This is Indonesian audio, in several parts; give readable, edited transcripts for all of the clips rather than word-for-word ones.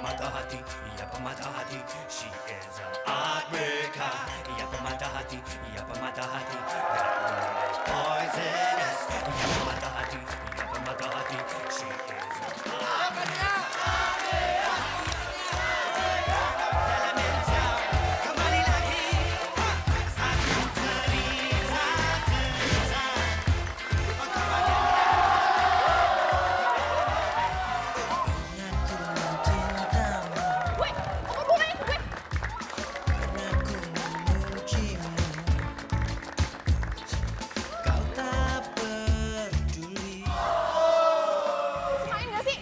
pemata hati, ia pemata hati. She is a heartbreaker. Ia pemata hati, ia pemata hati. That woman is poisonous. Ia pemata hati, ia pemata hati. She is a heartbreaker. Kembali lagi, satu cerita. Gue, apa hubungannya gue? Main gak sih?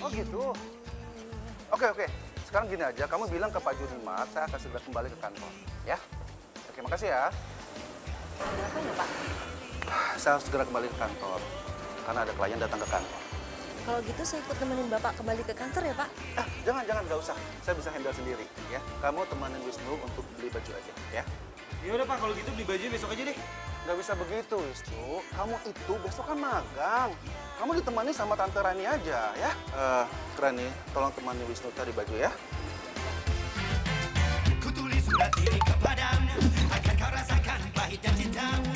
Oh gitu. Oke. Sekarang gini aja, kamu bilang ke Pak Junimat, saya akan segera kembali ke kantor. Ya? Oke, makasih ya. Apa ya Pak? Saya harus segera kembali ke kantor. Karena ada klien datang ke kantor. Kalau gitu saya ikut nemenin Bapak kembali ke kantor ya Pak? Jangan, nggak usah. Saya bisa handle sendiri, ya. Kamu temanin Wisnu untuk beli baju aja, ya. Ya udah Pak, kalau gitu beli baju besok aja deh. Nggak bisa begitu, Wisnu. Kamu itu besok kan magang. Kamu ditemani sama Tante Rani aja, ya. Rani, tolong temani Wisnu cari baju, ya. Ku tulis surat ini kepadamu, akan kau rasakan pahitnya cintamu.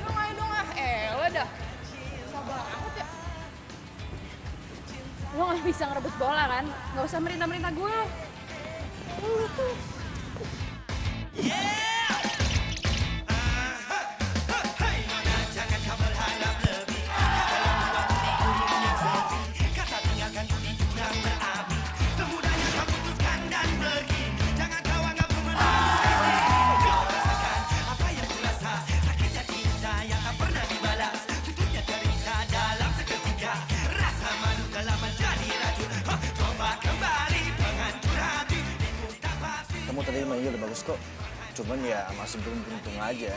Main dong ah, elah dah. Susah banget ya. Lo gak bisa ngerebut bola kan? Gak usah merintah-merintah gue lo. Lu tuh. Hai nona, jangan kau berharap lebih. Kata yang membuat hatiku yang sepi. Kata tinggalkan ku di jurang berapi. Semudahnya kau putuskan dan pergi. Jangan kau anggap ku menangis. Kau rasakan apa yang ku rasa. Sakitnya cinta yang tak pernah dibalas. Tutupnya cerita dalam seketika. Rasa malu dalam menjadi racun. Coba kembali penghancur hati. Itu tak pasti. Kamu tadi mainnya udah bagus kok. Cuman ya masih belum beruntung aja.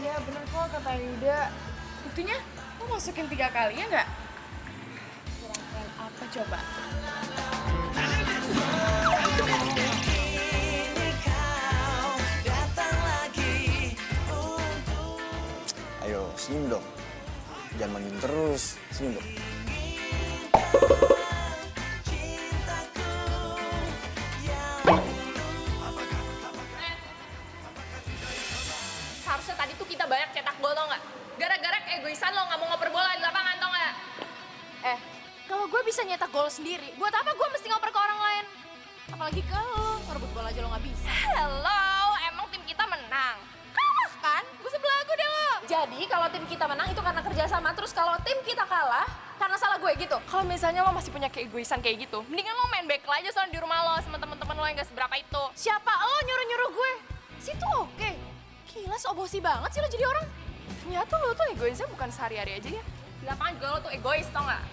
Iya bener kok kata Yuda. Buktinya lo masukin 3 kali ya nggak? Kurang keren apa coba? Ayo, senyum dong. Jangan mangin terus. Senyum dong. Seharusnya tadi tuh kita banyak cetak gol tau nggak? Gara-gara keegoisan lo nggak mau ngoper bola di lapangan tau nggak? Kalau gue bisa nyetak gol sendiri, buat apa gue mesti ngoper ke orang lain? Apalagi ke lo, ngerebut bola aja lo nggak bisa. Hello, emang tim kita menang? Kalah kan? Gue sebelagu deh lo. Jadi kalau tim kita menang itu karena kerjasama, terus kalau tim kita kalah karena salah gue gitu. Kalau misalnya lo masih punya keegoisan kayak gitu, mendingan lo main back aja soalnya di rumah lo sama teman-teman lo yang gak seberapa itu. Siapa lo nyuruh-nyuruh gue? Situ oke. Gila, so-bosi banget sih lo jadi orang. Ternyata lo tuh egoisnya bukan sehari-hari aja ya. Di lapangan juga lo tuh egois, tau gak?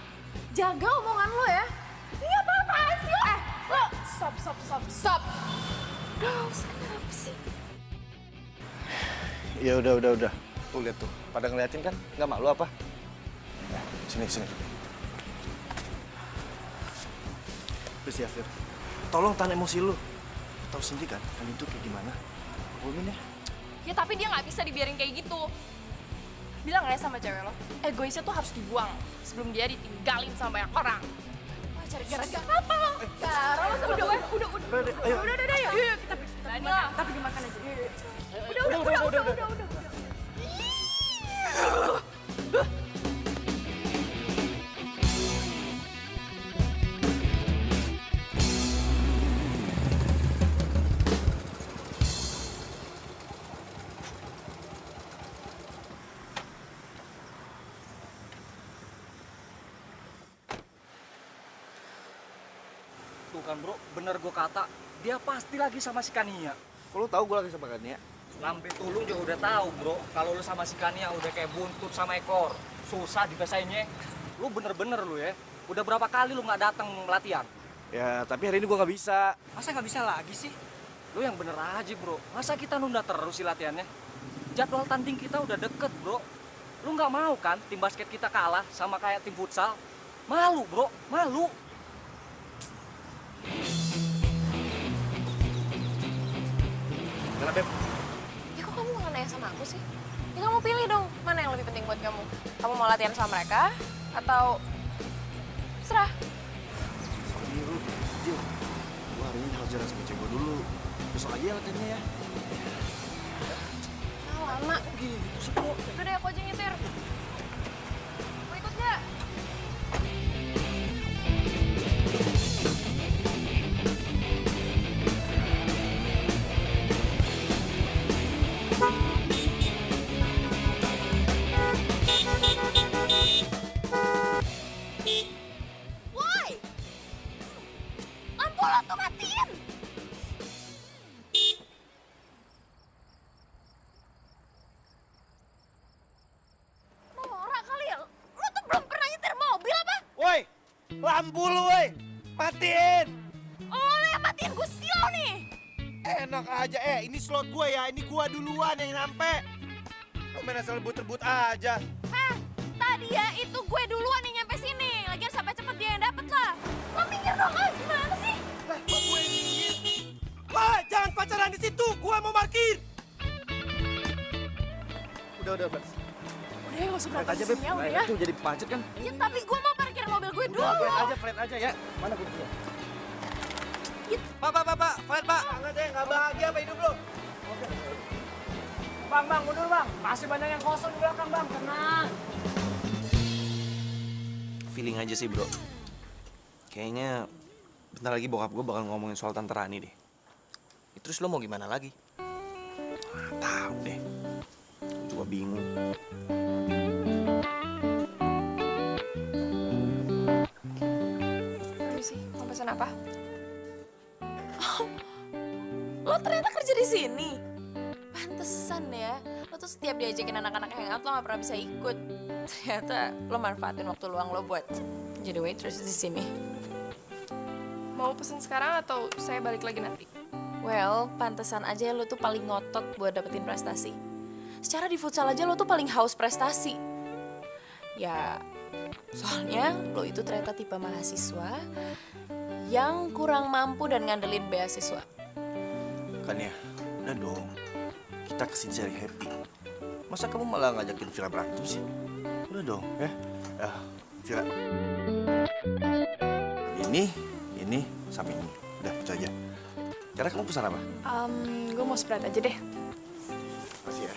Jaga omongan lo ya. Ini apa-apaan sih lo? Lo stop. Udah, kenapa sih? Ya udah. Tuh lihat tuh. Pada ngeliatin kan? Nggak malu apa? Sini. Please ya, Fir. Tolong tahan emosi lu. Tahu sendiri kan, itu kayak gimana? Ngomongin ya. Ya tapi dia nggak bisa dibiarin kayak gitu. Bilang ya sama cewek lo, egoisnya tuh harus dibuang sebelum dia ditinggalin sama banyak orang. Wah, cari gara-gara apa lo? Gara lo sama gue. Udah. Ayo. Udah, yuk kita pergi makan aja. Udah. Tuh kan bro, bener gue kata, dia pasti lagi sama si Kania. Kok lu tahu gue lagi sama Kania? Lambe tulung juga udah tahu bro, kalau lu sama si Kania udah kayak buntut sama ekor. Susah dibesainnya. Lu bener-bener lu ya, udah berapa kali lu nggak datang latihan? Ya, tapi hari ini gue nggak bisa. Masa nggak bisa lagi sih? Lu yang bener aja bro, masa kita nunda terus sih latihannya? Jadwal tanding kita udah deket bro. Lu nggak mau kan tim basket kita kalah sama kayak tim futsal? Malu bro, malu. Kenapa, Beb? Ya kok kamu nggak nanya sama aku sih? Ya kamu pilih dong, mana yang lebih penting buat kamu? Kamu mau latihan sama mereka atau serah? Sorry, Ru. Jil, gue hari ini harus jalan sama cewek gue dulu. Besok aja ya latihannya ya. Ah, lama. Gitu sih, kok. Udah deh, aku aja nyetir. Mau ikut nggak? Woi! Lampu lo tuh matiin! Norak kali ya? Lo tuh belum pernah nyetir mobil apa? Woi, lampu lu woi, matiin. Lo yang matiin, gue silau nih! Enak aja, ini slot gua ya, ini gua duluan yang nyampe. Lu main asal rebut-rebut aja. Hah? Tadi ya itu gue duluan yang nyampe sini. Lagian sampai cepet dia yang dapet lah. Lo minggir dong, gimana sih? Lah, kok gue yang minggir? Wah, jangan pacaran di situ, gua mau parkir. Udah, Udah ya, gak usah Flat berantem aja, Beb. sini ya, udah Nah, ya. itu jadi macet kan. Ya tapi gue mau parkir mobil gue dulu. Flat aja ya. Mana gue dulu? Pak, flat pak. Banget ya, nggak bahagia apa hidup lu? Bang, mundur bang. Masih banyak yang kosong di belakang bang, tenang. Feeling aja sih bro. Kayaknya bentar lagi bokap gue bakal ngomongin soal Tante Rani deh. Ya, terus lo mau gimana lagi? Tahu deh. Gue juga bingung. Permisi, mau pesan apa? Oh, lo ternyata kerja di sini. Pantesan ya, lo tuh setiap diajakin anak-anak hangout lo gak pernah bisa ikut. Ternyata lo manfaatin waktu luang lo buat jadi waitress di sini. Mau pesen sekarang atau saya balik lagi nanti? Well, pantesan aja lo tuh paling ngotot buat dapetin prestasi. Secara di futsal aja lo tuh paling haus prestasi. Ya, soalnya lo itu ternyata tipe mahasiswa yang kurang mampu dan ngandelin beasiswa. Kan ya, udah dong. Kita kesini cari happy. Masa kamu malah ngajakin Vira berantem sih? Udah dong, ya. Vira. Ini, sampai ini. Udah, itu aja. Karena kamu pesan apa? Gue mau Sprite aja deh. Makasih ya.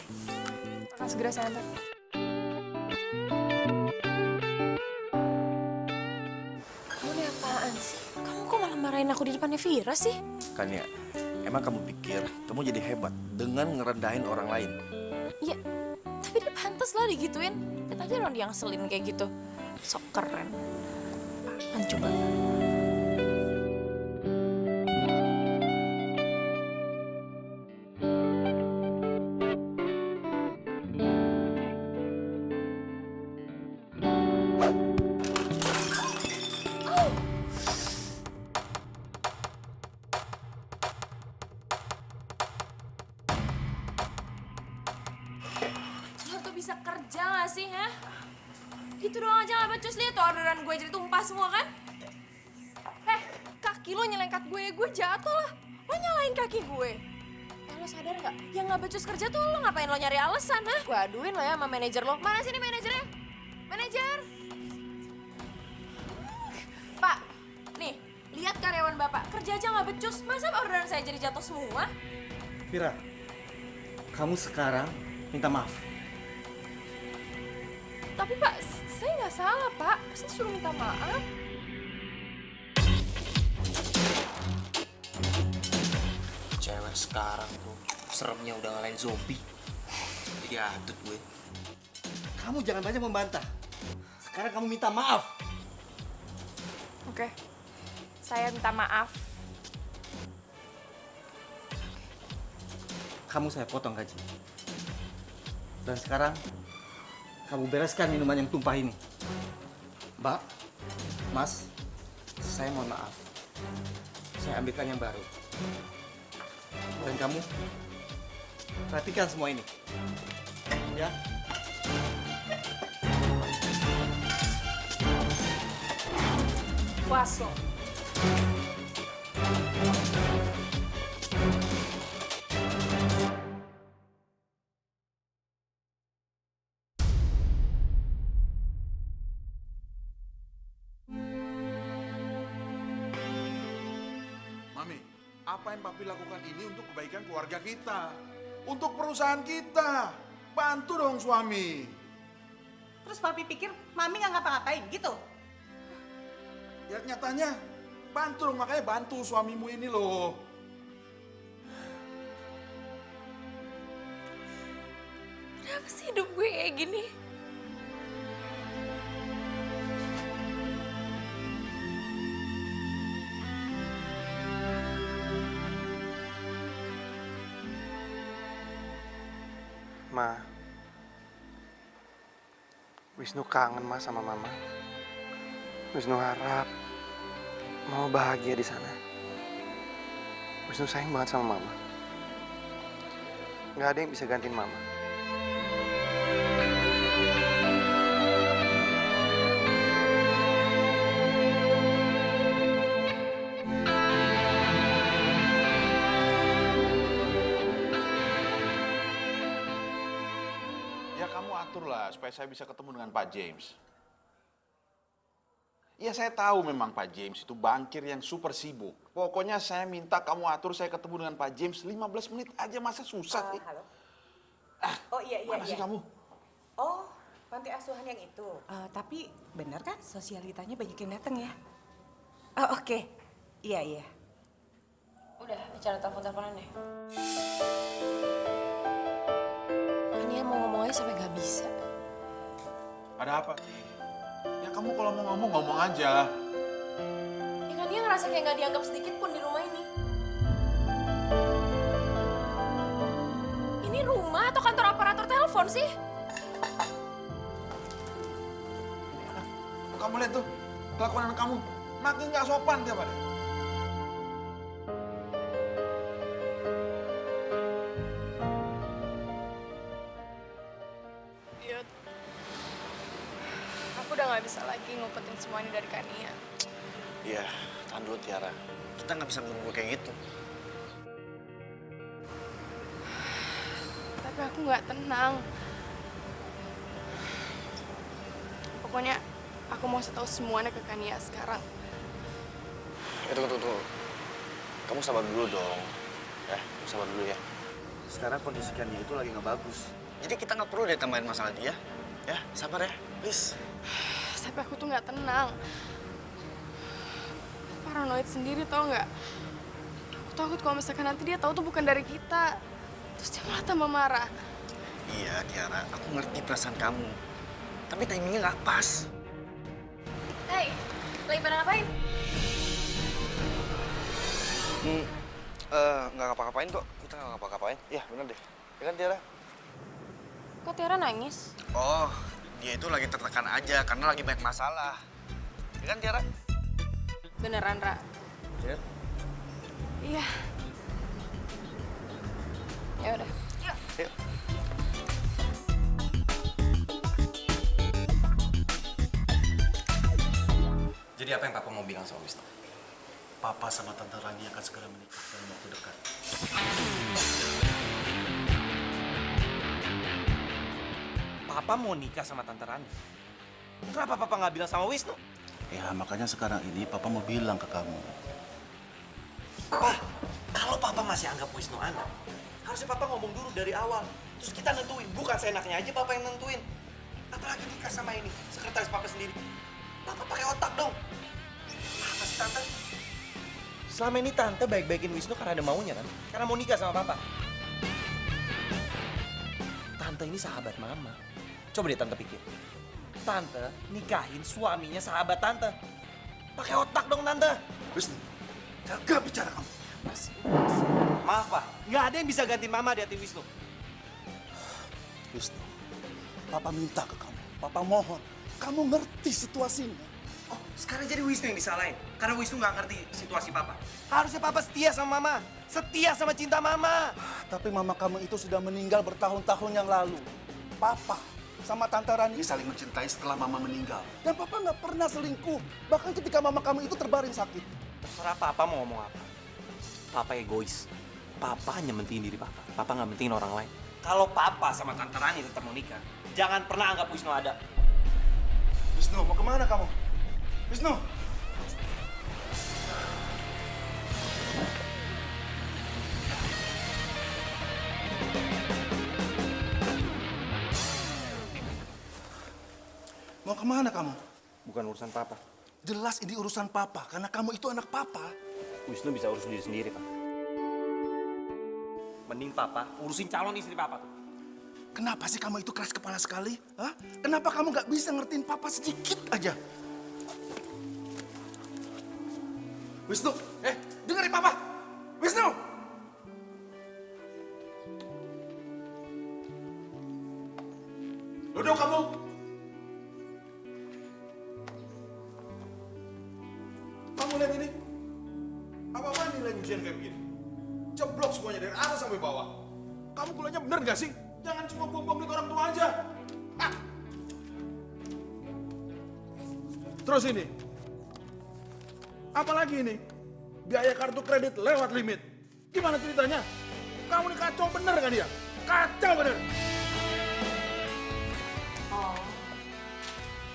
Akan segera saya antar. Kamu nih apaan sih? Kamu kok malah marahin aku di depannya Vira sih? Kan ya, emang kamu pikir kamu jadi hebat dengan ngerendahin orang lain? Ya, tapi dia pantas lah digituin. Lihat aja dong dia yang selin kayak gitu. Sok keren. Apaan coba? Lo tuh bisa kerja gak sih, ha? Gitu doang aja gak becus, lihat tuh orderan gue jadi tumpah semua kan? Kaki lo nyelengkat gue jatuh lah. Lo nyalain kaki gue. Lo sadar gak? Yang gak becus kerja tuh lo ngapain lo nyari alasan, ha? Gue aduin lo ya sama manajer lo. Mana sini manajernya? Manajer! Pak, nih, lihat karyawan bapak. Kerja aja gak becus. Masa orderan saya jadi jatuh semua? Vira, kamu sekarang minta maaf. Tapi Pak, saya nggak salah Pak. Saya suruh minta maaf. Cewek sekarang tuh seremnya udah ngalahin zombie. Jadi atut gue. Kamu jangan banyak membantah. Sekarang kamu minta maaf. Oke, saya minta maaf. Kamu saya potong gaji. Dan sekarang kamu bereskan minuman yang tumpah ini. Mbak, Mas, saya mohon maaf. Saya ambilkan yang baru. Dan kamu perhatikan semua ini. Ya. Puas lo. Apa yang papi lakukan ini untuk kebaikan keluarga kita. Untuk perusahaan kita. Bantu dong suami. Terus papi pikir mami nggak ngapa-ngapain gitu? Ya nyatanya bantu dong, makanya bantu suamimu ini loh. Kenapa sih hidup gue kayak gini? Ma, Wisnu kangen Ma sama Mama. Wisnu harap Mama bahagia di sana. Wisnu sayang banget sama Mama. Gak ada yang bisa gantiin Mama. Ya kamu aturlah supaya saya bisa ketemu dengan Pak James. Ya saya tahu memang Pak James itu bankir yang super sibuk. Pokoknya saya minta kamu atur saya ketemu dengan Pak James 15 menit aja, masa susah sih? Halo. Oh iya. Mana sih kamu? Oh, panti asuhan yang itu. Tapi benar kan sosialitanya banyak yang datang ya? Oh oke. Iya. Udah, bicara telepon-teleponan ya. Kan dia mau ngomong aja sampai gak bisa. Ada apa sih? Ya kamu kalau mau ngomong, ngomong aja. Ya kan dia ngerasa kayak gak dianggap sedikit pun di rumah ini. Ini rumah atau kantor operator telepon sih? Kamu lihat tuh, kelakuan anak kamu makin gak sopan tiap hari. Yud, aku udah gak bisa lagi ngumpetin semua ini dari Kania. Iya, tahan dulu Tiara. Kita nggak bisa nunggu kayak gitu. Tapi aku gak tenang. Pokoknya aku mau tahu semuanya ke Kania sekarang. Tunggu. Kamu sabar dulu dong. Ya, kamu sabar dulu ya. Sekarang kondisi Kania itu lagi nggak bagus. Jadi kita nggak perlu deh tambahin masalah dia. Ya, sabar ya, please. Tapi aku tuh gak tenang. Paranoid sendiri tau gak? Aku takut kalau misalkan nanti dia tahu tuh bukan dari kita. Terus dia malah tambah marah. Iya, Tiara, aku ngerti perasaan kamu. Tapi timingnya nggak pas. Hei, lagi pada ngapain? Nggak ngapa-ngapain kok. Kita nggak ngapa-ngapain. Ya, bener deh. Ya kan, Tiara? Kok Tiara nangis? Oh, dia itu lagi tertekan aja karena lagi banyak masalah. Ya kan, Tiara? Beneran, Ra? Ya. Iya. Ya udah. Yuk. Yuk. Jadi apa yang Papa mau bilang sama Wisnu? Papa sama Tante Rani akan segera menikah dalam waktu dekat. Papa mau nikah sama Tante Rani? Kenapa Papa nggak bilang sama Wisnu? Ya, makanya sekarang ini Papa mau bilang ke kamu. Papa, kalau Papa masih anggap Wisnu anak, harusnya Papa ngomong dulu dari awal. Terus kita nentuin, bukan seenaknya aja Papa yang nentuin. Apalagi nikah sama ini, sekretaris Papa sendiri. Papa pakai otak dong. Apa sih Tante? Selama ini Tante baik-baikin Wisnu karena ada maunya kan? Karena mau nikah sama Papa. Tante ini sahabat Mama. Coba deh Tante pikir. Tante nikahin suaminya sahabat Tante. Pakai otak dong Tante. Wisnu, jaga bicara kamu. Maaf Pak, nggak ada yang bisa gantiin Mama di hati Wisnu. Wisnu, Papa minta ke kamu. Papa mohon, kamu ngerti situasinya. Oh, sekarang jadi Wisnu yang disalahin. Karena Wisnu nggak ngerti situasi Papa. Harusnya Papa setia sama Mama. Setia sama cinta Mama. Tapi mama kamu itu sudah meninggal bertahun-tahun yang lalu. Papa sama Tante Rani saling mencintai setelah mama meninggal. Dan Papa nggak pernah selingkuh. Bahkan ketika mama kamu itu terbaring sakit. Terserah Papa mau ngomong apa. Papa egois. Papa hanya mentingin diri Papa. Papa nggak mentingin orang lain. Kalau Papa sama Tante Rani tetap mau nikah, jangan pernah anggap Wisnu ada. Wisnu, mau kemana kamu? Wisnu! Mau kemana kamu? Bukan urusan papa. Jelas ini urusan papa, karena kamu itu anak papa. Wisnu bisa urus diri sendiri, Pak. Mending papa urusin calon istri papa tuh. Kenapa sih kamu itu keras kepala sekali? Hah? Kenapa kamu nggak bisa ngertiin papa sedikit aja? Wisnu, dengerin papa! Wisnu! Duduk kamu! Kamu lihat ini? Apa-apaan nilai ujian kayak begini? Ceblok semuanya dari atas sampai bawah. Kamu kuliahnya bener gak sih? Jangan cuma buang-buang duit orang tua aja. Ah. Terus ini. Apalagi ini? Biaya kartu kredit lewat limit. Gimana ceritanya? Kamu ini kacau bener kan dia? Kacau bener. Oh.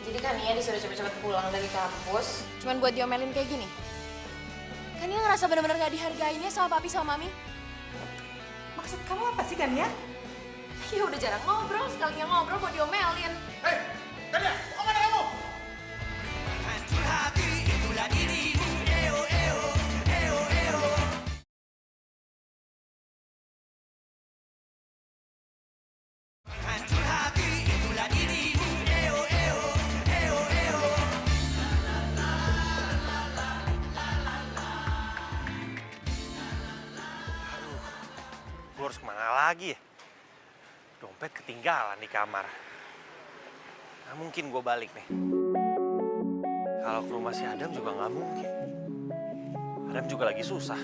Jadi kan Nia disuruh cepet-cepet pulang dari kampus. Cuman buat diomelin kayak gini. Kan Nia ngerasa bener-bener gak dihargainnya sama papi sama mami. Maksud kamu apa sih, Kania? Ya udah jarang ngobrol, sekalinya ngobrol buat diomelin. Hei, Kania, mau kemana kamu? hancur hati itulah dirimu. Eo, eo, eo, eo. Hancur hati itulah dirimu. Eo, eo, eo, eo. Gue harus kemana lagi ya? Dompet ketinggalan di kamar. Nggak mungkin gue balik nih. Kalau ke rumah si Adam juga nggak mungkin. Adam juga lagi susah.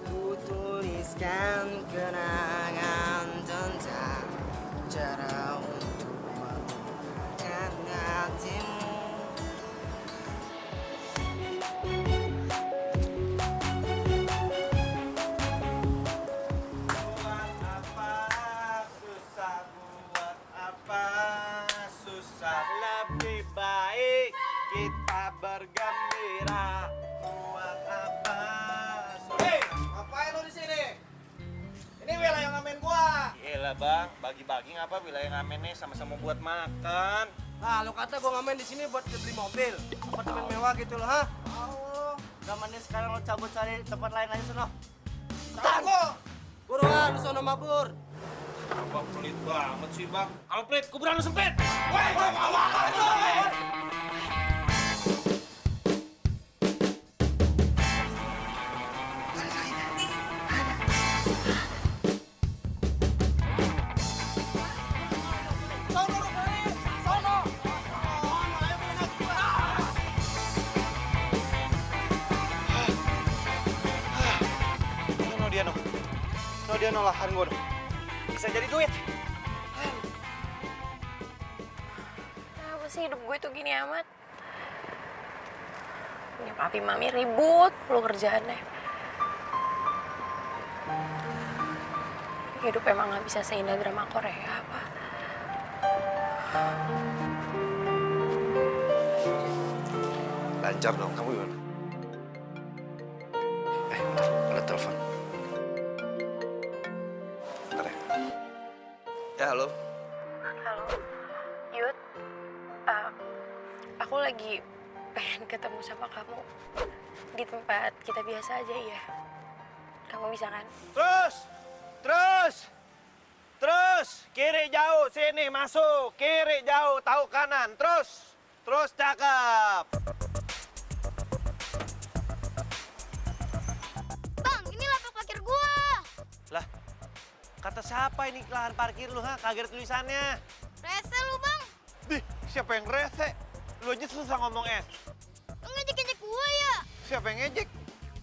Ku tuliskan kenangan tentang cara untuk melupakan hatimu. Buat apa susah, buat apa susah, lebih baik kita bergembira. Buat apa susah. Hei, ngapain lu di sini? Ini wilayah ngamen gua. Iyalah bang, bagi-bagi ngapa wilayah ngamennya sama-sama buat makan. Nah, lu kata gua ngamen di sini buat beli mobil, apartemen mewah gitu loh, ha? Oh, zamannya sekarang lo cabut cari tempat lain aja sono. Tahu. Buruan, lu sono mabur. Bang pelit banget sih bang. Kalau pelit, kuburan lu sempit. Dia nolahan gue dong. Bisa jadi duit. Kenapa sih hidup gue tuh gini amat? Punya papi mami ribut lu kerjaannya. Hidup emang gak bisa seindah drama Korea apa? Lancar dong, kamu gimana? Bentar, ada telepon. Bentar ya. Ya, halo. Halo, Yud. Aku lagi pengen ketemu sama kamu di tempat kita biasa aja ya. Kamu bisa kan? Terus, kiri jauh, sini masuk, kiri jauh, tahu kanan, terus cakep. Bang, ini lapak parkir gua. Lah, kata siapa ini lahan parkir lu, ha? Kagak ada tulisannya. Rese lu, Bang. Dih, siapa yang rese? Lu aja susah ngomong es. Lu ngejek-ngejek gua ya? Siapa yang ngejek?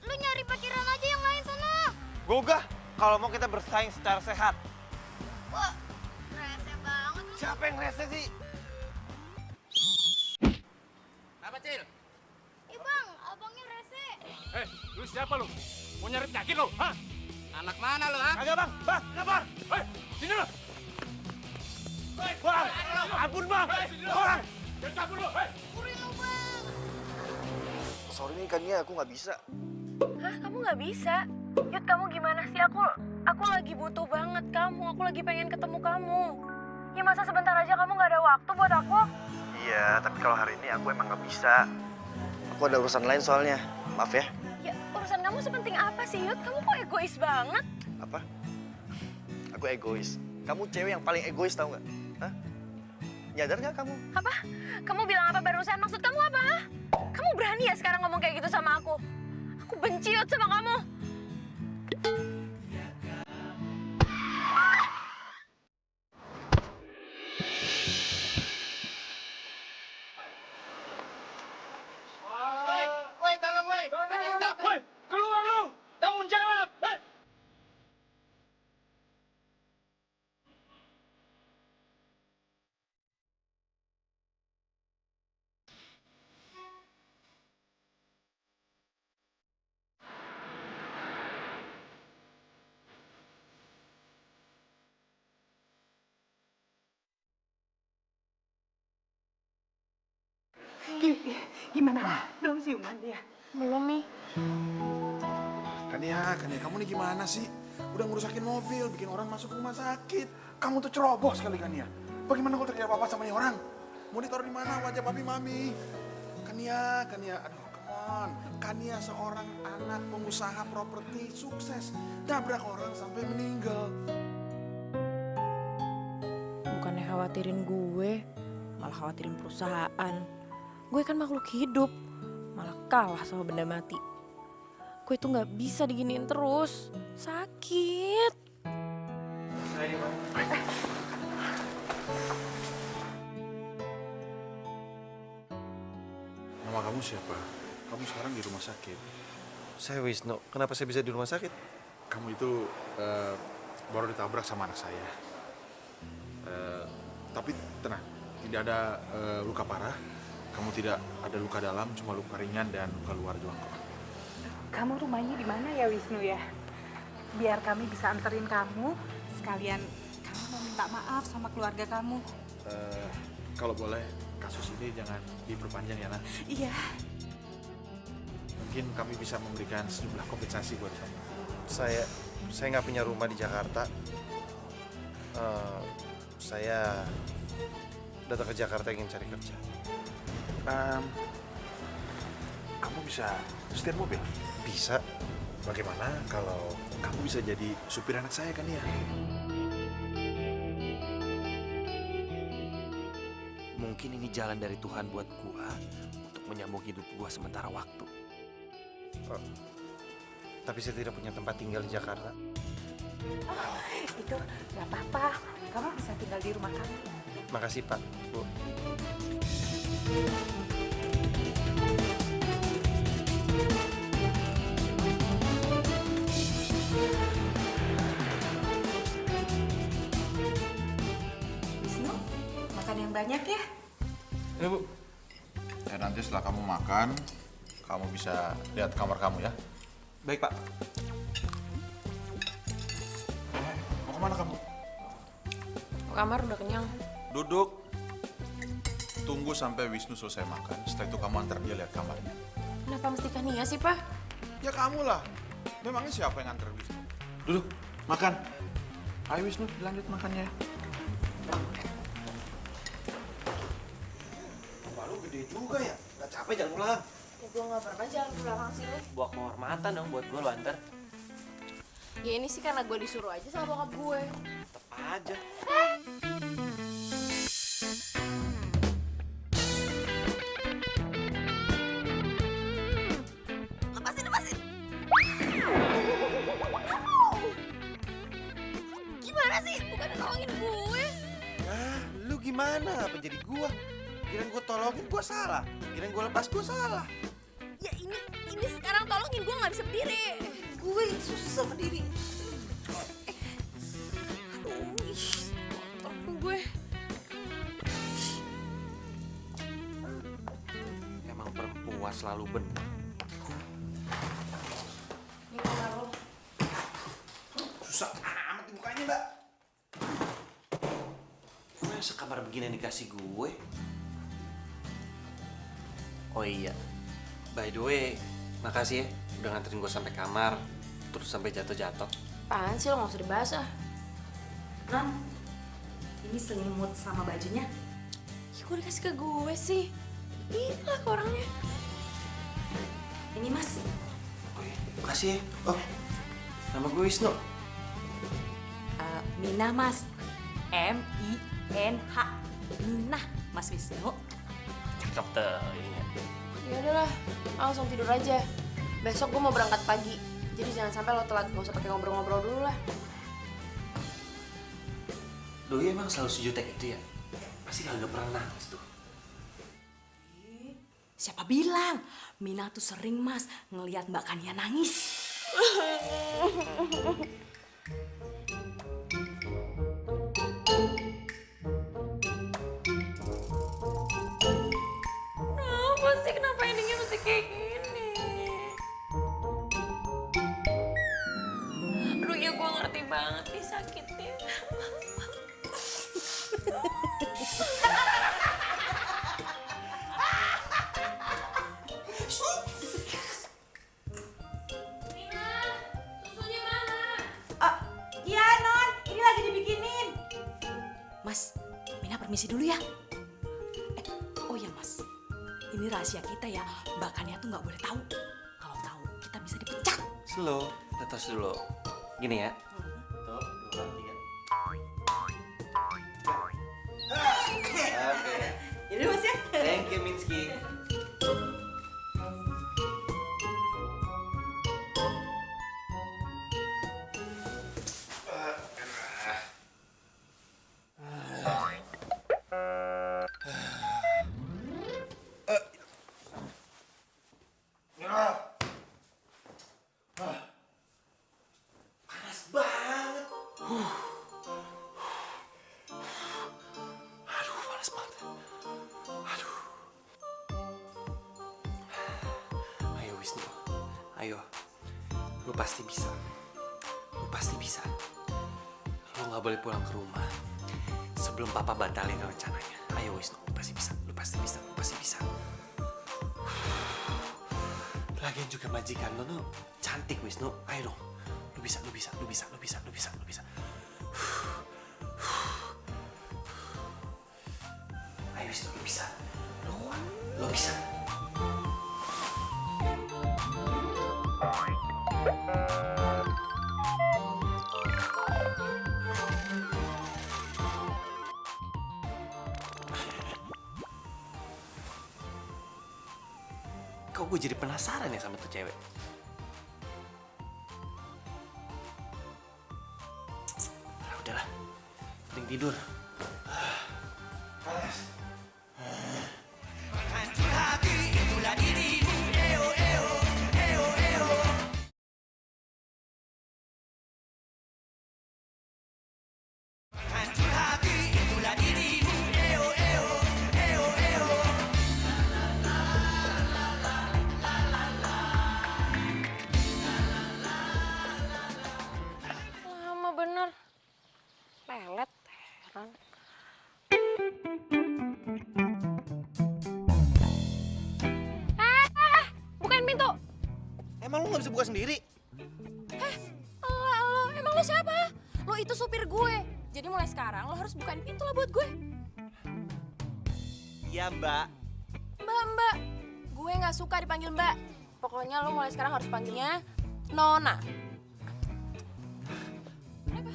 Lu nyari parkiran aja yang lain sana. Gogah, kalau mau kita bersaing secara sehat. Wah, rese banget lu. Siapa yang rese sih? Apa, Cil? Ih, Bang, abangnya rese. Lu siapa lu? Mau nyari penyakit lu, ha? Anak mana lu, ha? Kagak bang, kabar. Sini lu. Bang, ampun bang. Bang, Jangan cabut lu, Kurin lu, Bang. sorry nih Kania, aku nggak bisa. Hah, kamu nggak bisa? Yud, kamu gimana sih? Aku lagi butuh banget kamu. Aku lagi pengen ketemu kamu. Ya masa sebentar aja kamu nggak ada waktu buat aku? Iya, tapi kalau hari ini aku emang nggak bisa. Aku ada urusan lain soalnya. Maaf ya. Ya, urusan kamu sepenting apa sih, Yud? Kamu kok egois banget? Apa? Aku egois. Kamu cewek yang paling egois tau nggak? Hah? Nyadar nggak kamu? Apa? Kamu bilang apa barusan? Maksud kamu apa? Kamu berani ya sekarang ngomong kayak gitu sama aku? Aku benci Yud sama kamu. Gimana? Belum siuman dia? Belum nih. Kania, kamu nih gimana sih? Udah ngerusakin mobil, bikin orang masuk rumah sakit. Kamu tuh ceroboh sekali, Kania. Bagaimana kalau terjadi apa-apa sama nih orang? Mau ditaruh di mana wajah papi mami? Kania, aduh come on. Kania seorang anak pengusaha properti sukses. Nabrak orang sampai meninggal. Bukannya khawatirin gue, malah khawatirin perusahaan. Gue kan makhluk hidup, malah kalah sama benda mati. Gue tuh nggak bisa diginiin terus, sakit. Nama kamu siapa? Kamu sekarang di rumah sakit. Saya Wisnu. Kenapa saya bisa di rumah sakit? Kamu itu baru ditabrak sama anak saya. Tapi tenang, tidak ada luka parah. Kamu tidak ada luka dalam, cuma luka ringan dan luka luar doang kok. Kamu rumahnya di mana ya Wisnu ya? Biar kami bisa anterin kamu, sekalian kamu mau minta maaf sama keluarga kamu. Kalau boleh, kasus ini jangan diperpanjang ya, Nak. Iya. Mungkin kami bisa memberikan sejumlah kompensasi buat kamu. Saya nggak punya rumah di Jakarta. Saya datang ke Jakarta ingin cari kerja. Kamu bisa setir mobil? Bisa. Bagaimana kalau kamu bisa jadi supir anak saya, kan ya? Mungkin ini jalan dari Tuhan buat gua untuk menyambung hidup gua sementara waktu. Tapi saya tidak punya tempat tinggal di Jakarta. Oh, itu nggak apa-apa. Kamu bisa tinggal di rumah kami. Makasih Pak, Bu. Wisnu, makan yang banyak ya. Ini Bu. Ya nanti setelah kamu makan, kamu bisa lihat kamar kamu ya. Baik Pak. Mau kemana kamu? Ke kamar udah kenyang. Duduk. Tunggu sampai Wisnu selesai makan. Setelah itu kamu antar dia lihat kamarnya. Kenapa mesti Kania sih, Pak? Ya kamu lah. Memangnya siapa yang antar Wisnu? Duduk, makan. Ayo Wisnu, lanjut makannya. Baru gede juga ya. Gak capek jalan pulang. Ya gue gak pernah jalan ke belakang sini. Buat kehormatan dong buat gua lo antar. Ya ini sih karena gue disuruh aja sama bokap gue. Tetep aja. Lepasin. Gimana sih? Bukan nolongin gue. Ah, lu gimana? Apa jadi gua? Kirain gua tolongin gua salah. Kirain gua lepas gua salah. Ya ini sekarang tolongin gue nggak bisa berdiri. Gue susah berdiri. Aduh, tolong gue. Emang perempuan selalu benar. Ini kamar lo. Susah amat dibukanya, Mbak. Gue sekamar begini dikasih gue. Oh iya, By the way, makasih ya udah nganterin gue sampai kamar, terus sampai jatuh-jatuh. Apaan sih lo, gak usah dibahas ah. Non, ini selimut sama bajunya. Ih, kok dikasih ke gue sih? Gila ke orangnya. Ini Mas. Oh iya, makasih ya. Oh, nama gue Wisnu. Minah Mas. M-I-N-H. Minah Mas Wisnu. Cakep tuh, ingat. Ya udahlah, langsung tidur aja. Besok gue mau berangkat pagi. Jadi jangan sampai lo telat, gak usah pakai ngobrol-ngobrol dulu lah. Doi emang selalu sejutek itu ya? Pasti kagak pernah nangis tuh. Siapa bilang? Minah tuh sering Mas ngelihat Mbak Kania nangis. Kenapa sih? Kenapa endingnya mesti kayak gini? Aduh ya gue ngerti banget nih sakitnya. Iya Non, ini lagi dibikinin. Mas, Minah permisi dulu ya. Oh ya Mas, ini rahasia kita ya. Mbak Kania tuh nggak boleh tahu. Kalau tahu kita bisa dipecat. Slow, tetes dulu. Gini ya. Tuh, 2, 3. Oke. Ini Mas ya. Thank you, Minsky. Panas banget. Aduh, panas banget. Aduh. Ayo Wisnu, ayo. Lu pasti bisa. Lu pasti bisa. Lu nggak boleh pulang ke rumah sebelum papa batalin rencananya. Ayo Wisnu, lu pasti bisa. Lu pasti bisa. Lu pasti bisa. Lagian juga majikan lu tuh cantik Wisnu. Ayo dong. Lu bisa, lu bisa, lu bisa, lu bisa, lu bisa, lu bisa. Ayo Wisnu, lu bisa. Lu kuat, lu bisa. Kok gue jadi penasaran ya sama tuh cewek? Nah, udahlah, mending tidur. Hancur hati itulah dirimu. Eo eo eo eo. Hancur hati itulah dirimu. Eo eo eo eo. Lama bener. Lelet, heran. Bukain pintu. Emang lu gak bisa buka sendiri? Lo, emang lo siapa? Lo itu supir gue. Jadi mulai sekarang lo harus bukain pintu lah buat gue. Iya mbak. Mbak, gue nggak suka dipanggil mbak. Pokoknya lo mulai sekarang harus panggilnya Nona. Kenapa?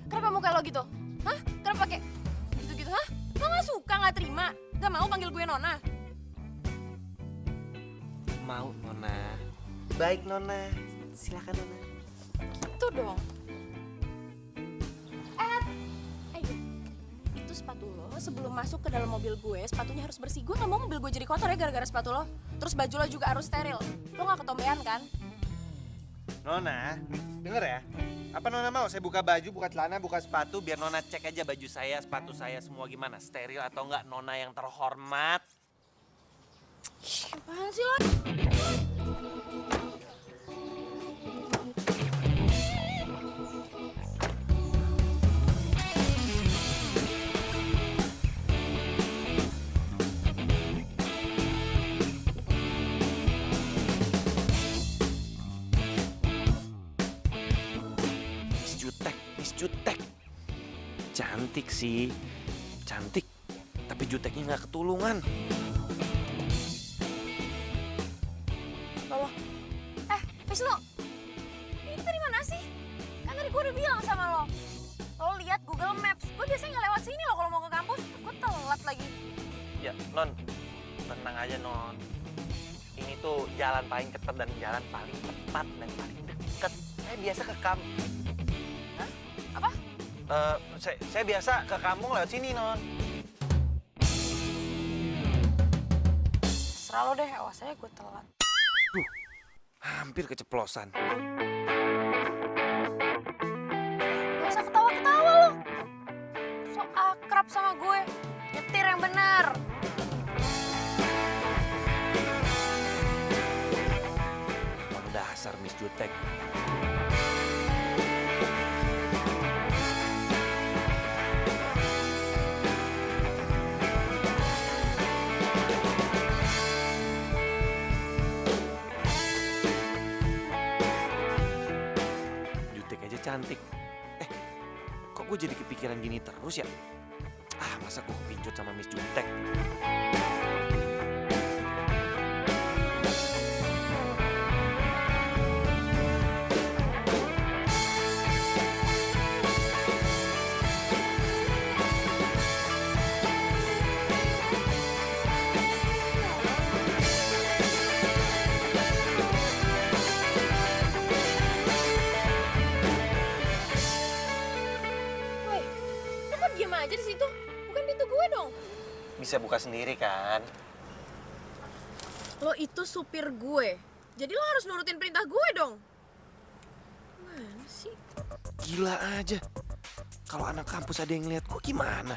Kenapa muka lo gitu? Hah? Kenapa pakai gitu-gitu? Hah? Lo nggak suka, nggak terima? Gak mau panggil gue Nona? Mau Nona. Baik Nona. Silakan Nona. Itu dong. Ayo. Itu sepatu lo sebelum masuk ke dalam mobil gue, sepatunya harus bersih. Gue nggak mau mobil gue jadi kotor ya gara-gara sepatu lo. Terus baju lo juga harus steril. Lo nggak ketombean kan? Nona, denger ya. Apa Nona mau saya buka baju, buka celana, buka sepatu biar Nona cek aja baju saya, sepatu saya semua gimana, steril atau enggak Nona yang terhormat. Apaan sih lo? Jutek. Cantik sih. Cantik. Tapi juteknya nggak ketulungan. Loh, Wisnu, ini dari mana sih? Kan tadi gue udah bilang sama lo. Lo lihat Google Maps, gue biasanya nggak lewat sini lo kalau mau ke kampus. Gue telat lagi. Ya, Non. Tenang aja, Non. Ini tuh jalan paling cepat dan jalan paling tepat dan paling deket. Saya biasa ke Hah? Apa? Saya biasa ke kampung lewat sini, Non. Serah lo deh, awas aja gue telat. Hampir keceplosan. Gak usah ketawa-ketawa lo. So akrab sama gue. Nyetir yang benar. Emang dasar Miss Jutek. Jutek aja cantik. Kok gue jadi kepikiran gini terus ya? Masa gue kepincut sama Miss Jutek? Woi, lo kok diem aja di situ? Bukan pintu gue dong. Bisa buka sendiri kan? Lo itu supir gue, jadi lo harus nurutin perintah gue dong. Mana sih? Gila aja. Kalau anak kampus ada yang ngeliat gue gimana?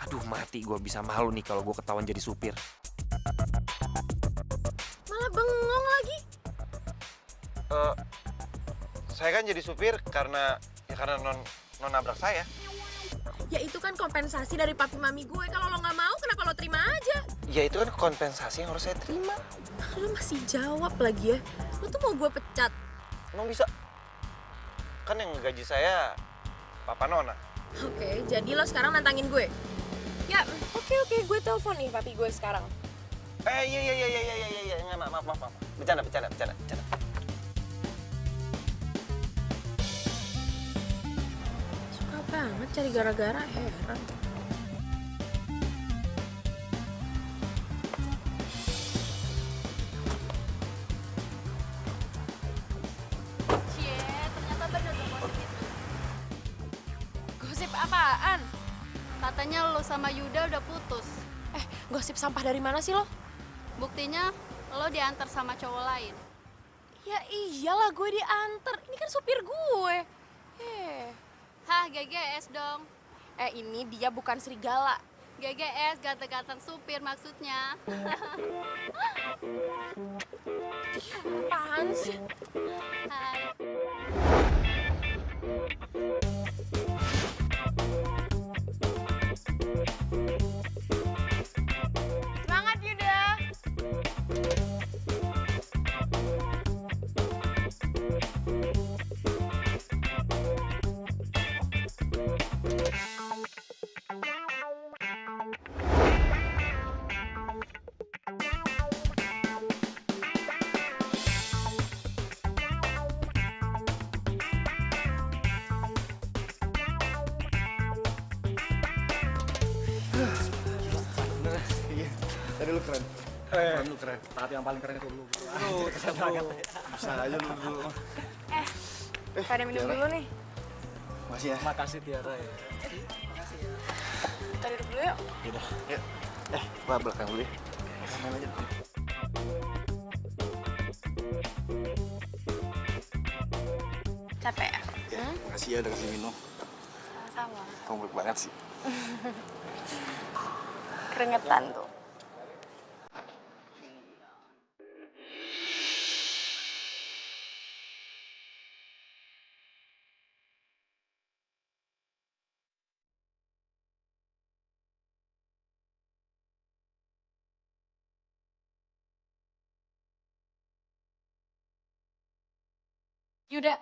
Aduh, mati gue bisa malu nih kalau gue ketahuan jadi supir. Malah bengong lagi. Saya kan jadi supir karena non nabrak saya. Ya itu kan kompensasi dari papi mami gue. Kalau lo nggak mau, kenapa lo terima aja? Ya itu kan kompensasi yang harus saya terima. Lo masih jawab lagi ya. Lo tuh mau gue pecat. Emang bisa? Kan yang gaji saya Papa Nona. Oke, jadi lo sekarang nantangin gue. Ya, oke, gue telepon nih papi gue sekarang. Iya. Nggak, maaf. Bercanda. Suka banget cari gara-gara, heran. Cie, ternyata bener tuh positif. Gosip apaan? Katanya lo sama Yuda udah putus. Gosip sampah dari mana sih lo? Buktinya lo diantar sama cowok lain. Ya iyalah gue diantar. Ini kan supir gue. Hah, GGS dong. Ini dia bukan serigala. GGS, ganteng-ganteng supir maksudnya. Apaan sih? Hai. Semangat Yuda. Iya, tadi lu keren. Lu keren. Tapi yang paling keren itu lu. Bisa aja lu dulu. Pada minum dulu nih. Masih ya? Makasih Tiara ya. Kita duduk dulu yuk. Yuk. Gua belakang dulu ya. Main aja. Capek ya? Ya, makasih ya udah kasih minum. Sama-sama. Kamu baik banget sih. Keringetan tuh. Yuda.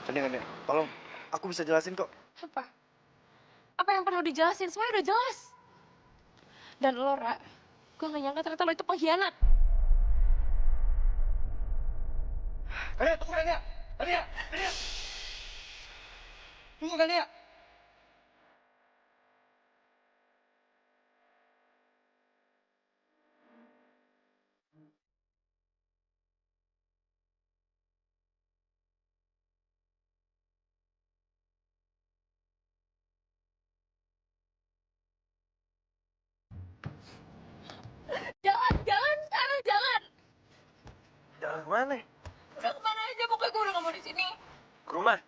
Kania, tolong. Aku bisa jelasin kok. Apa? Apa yang perlu dijelasin? Semuanya udah jelas. Dan lo, Ra, gue gak nyangka ternyata lo itu pengkhianat. Kania, tunggu Kania! Kania! Kania! Tunggu Kania! Jangan sekarang, jangan. Jalan kemana? Udah kemana aja, pokoknya gue udah gak mau di sini. Ke rumah?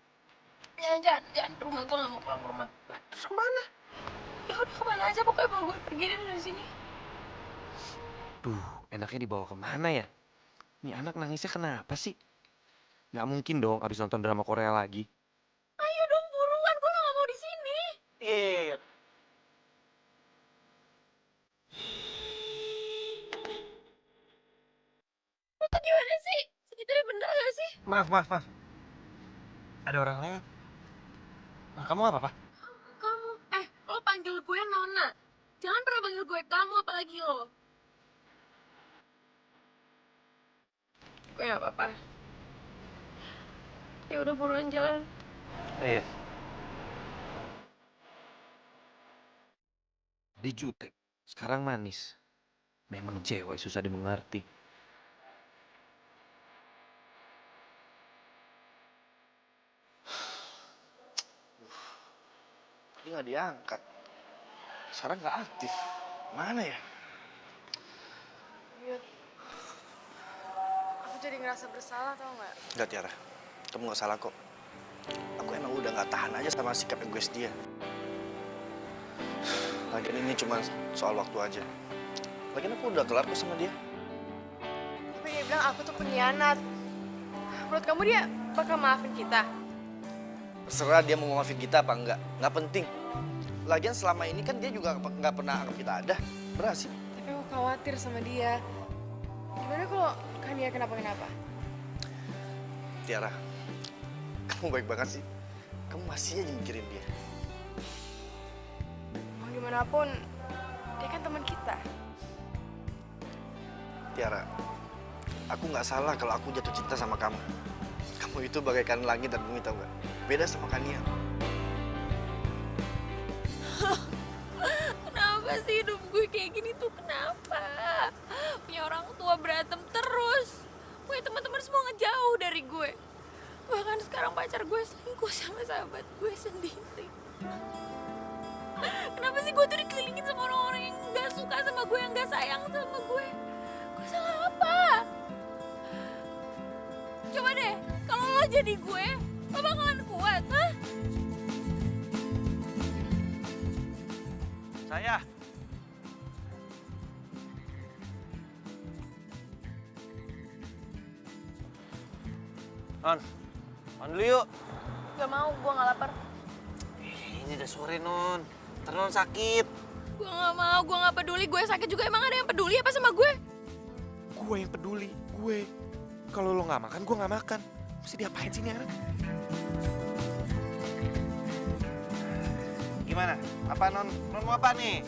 Jangan ke rumah, gue gak mau pulang ke rumah. Terus kemana? Ya udah kemana aja, pokoknya mau gue pergi dari sini. Duh, enaknya dibawa kemana ya? Nih anak nangisnya kenapa sih? Nggak mungkin dong abis nonton drama Korea lagi. Ayo dong buruan, gue udah gak mau di sini. Iya. Lo tuh gimana sih? Segitunya bener gak sih? Maaf. Ada orang lewat. Nah, kamu apa, Pak? Kamu, lo panggil gue Nona. Jangan pernah panggil gue kamu, apalagi lo. Gue gak apa-apa. Ya udah buruan jalan. Iya. Di jutek, sekarang manis. Memang cewek susah dimengerti. Ini nggak diangkat. Sekarang nggak aktif. Mana ya? Aku jadi ngerasa bersalah tau nggak? Nggak, Tiara. Kamu nggak salah kok. Aku emang udah nggak tahan aja sama sikap egois dia. Lagian ini cuma soal waktu aja. Lagian aku udah kelar kok sama dia. Tapi dia bilang aku tuh pengkhianat. Menurut kamu dia bakal maafin kita? Terserah dia mau maafin kita apa enggak. Nggak penting. Lagian selama ini kan dia juga nggak pernah anggap kita ada. Berhasil. Tapi aku khawatir sama dia. Gimana kalau Kania kenapa-kenapa? Tiara, kamu baik banget sih. Kamu masih aja mikirin dia. Mau gimana pun, dia kan teman kita. Tiara, aku nggak salah kalau aku jatuh cinta sama kamu. Kamu itu bagaikan langit dan bumi, tau nggak? Beda sama Kania. Kenapa sih hidup gue kayak gini tuh? Kenapa? Punya orang tua berantem terus. Punya teman-teman semua ngejauh dari gue. Bahkan sekarang pacar gue selingkuh sama sahabat gue sendiri. Kenapa sih gue tuh dikelilingin sama orang-orang yang gak suka sama gue, yang gak sayang sama gue? Gue salah apa? Coba deh, kalau lo jadi gue, lo bakalan kuat, hah? Saya. Non dulu yuk. Gak mau, gue gak lapar. Ini udah sore, Non. Ntar Non sakit. Gue gak mau, gue gak peduli. Gue sakit juga, emang ada yang peduli apa sama gue? Gue yang peduli, gue. Kalau lo nggak makan, gue nggak makan. Mesti diapain sih ini anak? Gimana? Apa Non mau apa nih?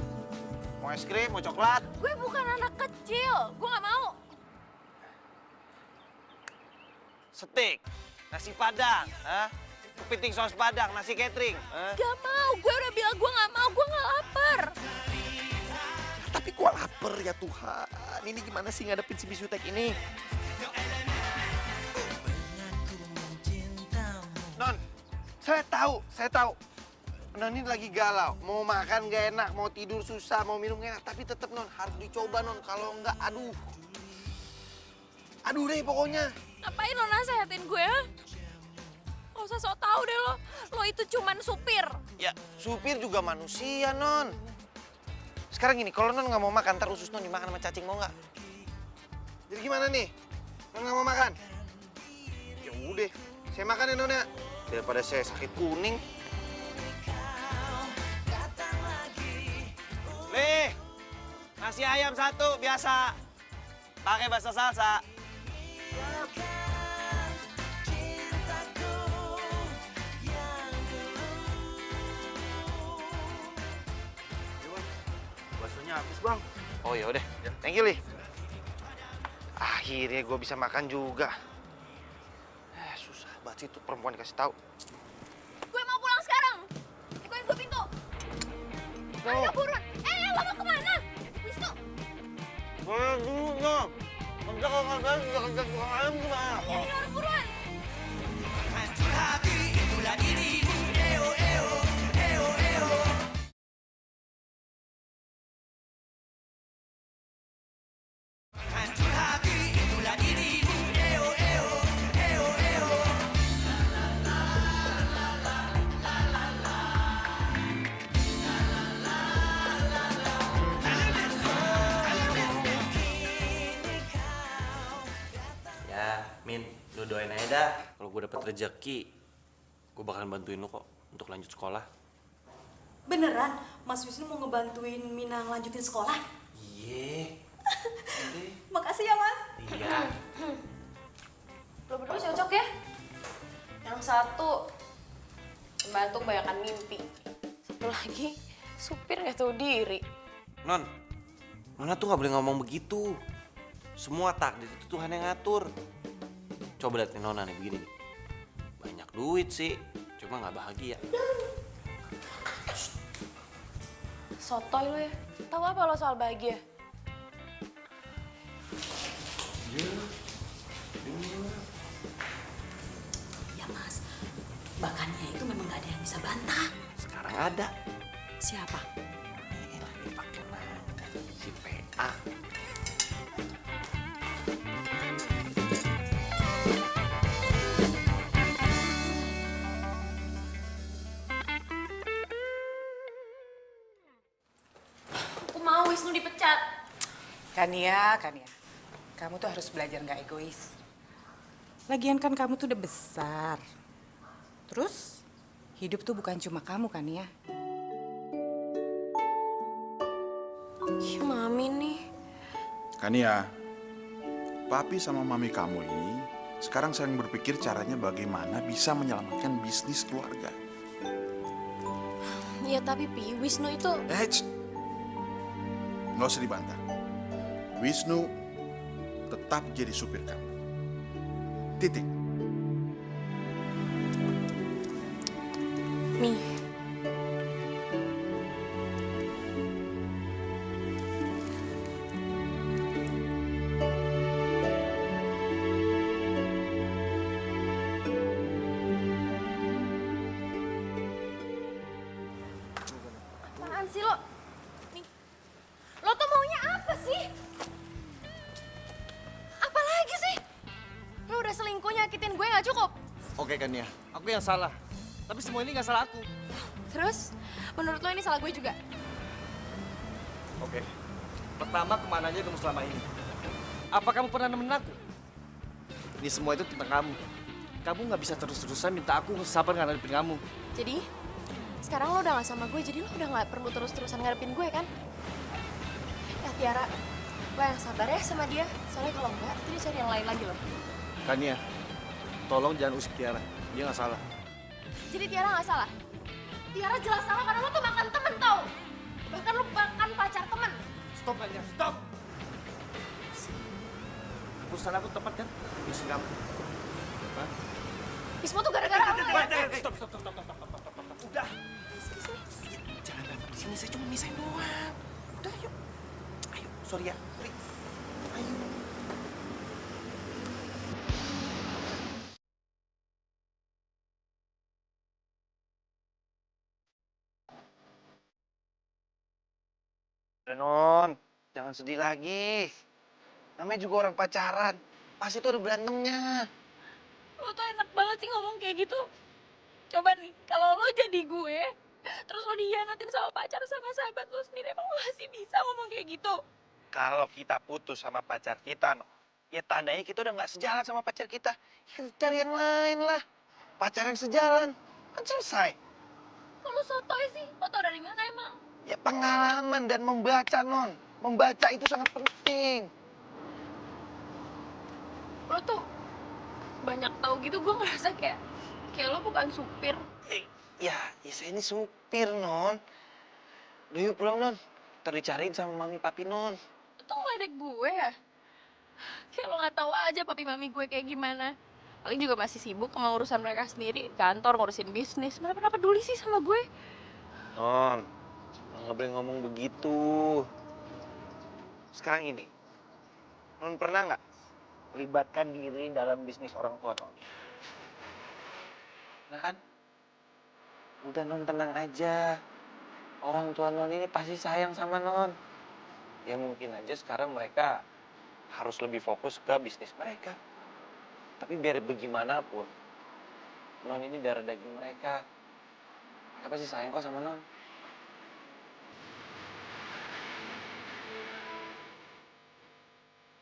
Mau es krim, mau coklat? Gue bukan anak kecil, gue gak mau. Steak, nasi padang, kepiting saus padang, nasi catering. Gak mau, gue udah bilang gue gak mau, gue gak lapar. Tapi gue lapar ya Tuhan. Ini gimana sih ngadepin si bisutek ini? Non, saya tahu. Non ini lagi galau. Mau makan gak enak, mau tidur susah, mau minum gak enak. Tapi tetap Non harus dicoba Non. Kalau enggak, aduh deh pokoknya. Ngapain lo nasehatin gue, ha? Gak usah sok tau deh lo. Lo itu cuman supir. Ya, supir juga manusia, Non. Sekarang gini, kalau Non nggak mau makan, ntar usus Non dimakan sama cacing, mau nggak? Jadi gimana nih? Non nggak mau makan? Ya udah, saya makan ya, Non ya. Daripada saya sakit kuning. Lih, nasi ayam satu, biasa. Pakai bahasa salsa. nasinya habis, Bang. Oh ya udah, thank you Li. Akhirnya gue bisa makan juga. Susah banget sih tuh perempuan dikasih tahu. Gue mau pulang sekarang. Bukain gue pintu. Ayo buruan. Lo mau kemana? Wisnu. Boleh dulu dong. Nanti kalau nggak ada, jangan kurang ayam gimana? Ini orang buruan. hancur hati itulah dirimu. Eo eo eo eo. Hancur hati itulah dirimu. Eo eo eo eo. Ya, Min, lu doain aja dah. Kalau gue dapet rezeki, gue bakalan bantuin lu kok untuk lanjut sekolah. Beneran, Mas Wisnu mau ngebantuin Mina ngelanjutin sekolah? Iya. Makasih ya, Mas. Iya. Lo berdua cocok ya? Yang satu pembantu kebanyakan mimpi. Satu lagi, supir nggak tahu diri. Non, Nona tuh nggak boleh ngomong begitu. Semua takdir itu Tuhan yang ngatur. Coba lihat nih Nona nih begini nih. Banyak duit sih, cuma nggak bahagia. Sotoy lo ya. Tahu apa lo soal bahagia? Ya, Mas. Bakannya itu memang gak ada yang bisa bantah. Sekarang ada. Siapa? Ini lagi pakai nangka, si PA. Aku mau Wisnu dipecat. Kania, kamu tuh harus belajar nggak egois. Lagian kan kamu tuh udah besar. Terus, hidup tuh bukan cuma kamu, Kania. Ih, Mami nih. Kania, papi sama mami kamu ini sekarang sedang berpikir caranya bagaimana bisa menyelamatkan bisnis keluarga. Ya tapi Pi, Wisnu itu... Nggak usah dibantah. Wisnu tetap jadi supir kamu. Titik. Mi. Apaan sih lo? Nih. Lo tuh maunya apa sih? Apa lagi sih? Lo udah selingkuh nyakitin gue nggak cukup? Oke Kania, aku yang salah. Tapi semua ini nggak salah aku. Terus, menurut lo ini salah gue juga? Oke. Pertama, kemana aja kamu selama ini? Apa kamu pernah nemenin aku? Ini semua itu tentang kamu. Kamu nggak bisa terus-terusan minta aku sabar ngadepin kamu. Jadi, sekarang lo udah gak sama gue, jadi lo udah gak perlu terus-terusan ngadepin gue kan? Ya Tiara, lo yang sabar ya sama dia. Soalnya kalau enggak, nanti dia cari yang lain lagi loh. Kania, tolong jangan usik Tiara. Dia nggak salah. Jadi Tiara gak salah? Tiara jelas salah karena lo tuh makan temen tau. Bahkan lo makan pacar temen. Stop Kania, stop! Keputusan aku tepat kan? Usik kamu. Hah? Ini semua tuh gara-gara lo ya. Stop. Udah. Jangan berantem di sini, saya cuma misahin doang. Udah, yuk. Ayo, sorry ya. Sorry. Ayo. Non, jangan sedih lagi. Namanya juga orang pacaran. Pasti tuh ada berantemnya. Lo tuh enak banget sih ngomong kayak gitu. Coba nih, kalau lo jadi gue, terus lo dihianatin sama pacar sama sahabat lo sendiri, emang lo masih bisa ngomong kayak gitu? Kalau kita putus sama pacar kita, no, ya tandanya kita udah nggak sejalan sama pacar kita. Ya cari yang lain lah. Pacar yang sejalan. Kan selesai. Kalau sotoy sih, lo tau dari mana emang? Ya pengalaman dan membaca, Non. Membaca itu sangat penting. Lo tuh banyak tahu gitu, gue ngerasa kayak lo bukan supir. Ya saya ini supir, Non. Udah yuk pulang, Non. Ntar dicariin sama mami papi non. Lu tuh ngeledek gue ya? Kayak lo gak tahu aja papi mami gue kayak gimana. Paling juga masih sibuk sama urusan mereka sendiri. Kantor, ngurusin bisnis. Mana pernah peduli sih sama gue? Non, nggak boleh ngomong begitu. Sekarang ini, non pernah nggak libatkan diri dalam bisnis orang tua non? Nah kan? Udah non tenang aja. Orang tua non ini pasti sayang sama non. Ya mungkin aja sekarang mereka harus lebih fokus ke bisnis mereka. Tapi biar bagaimanapun, non ini darah daging mereka. Mereka pasti sayang kok sama non.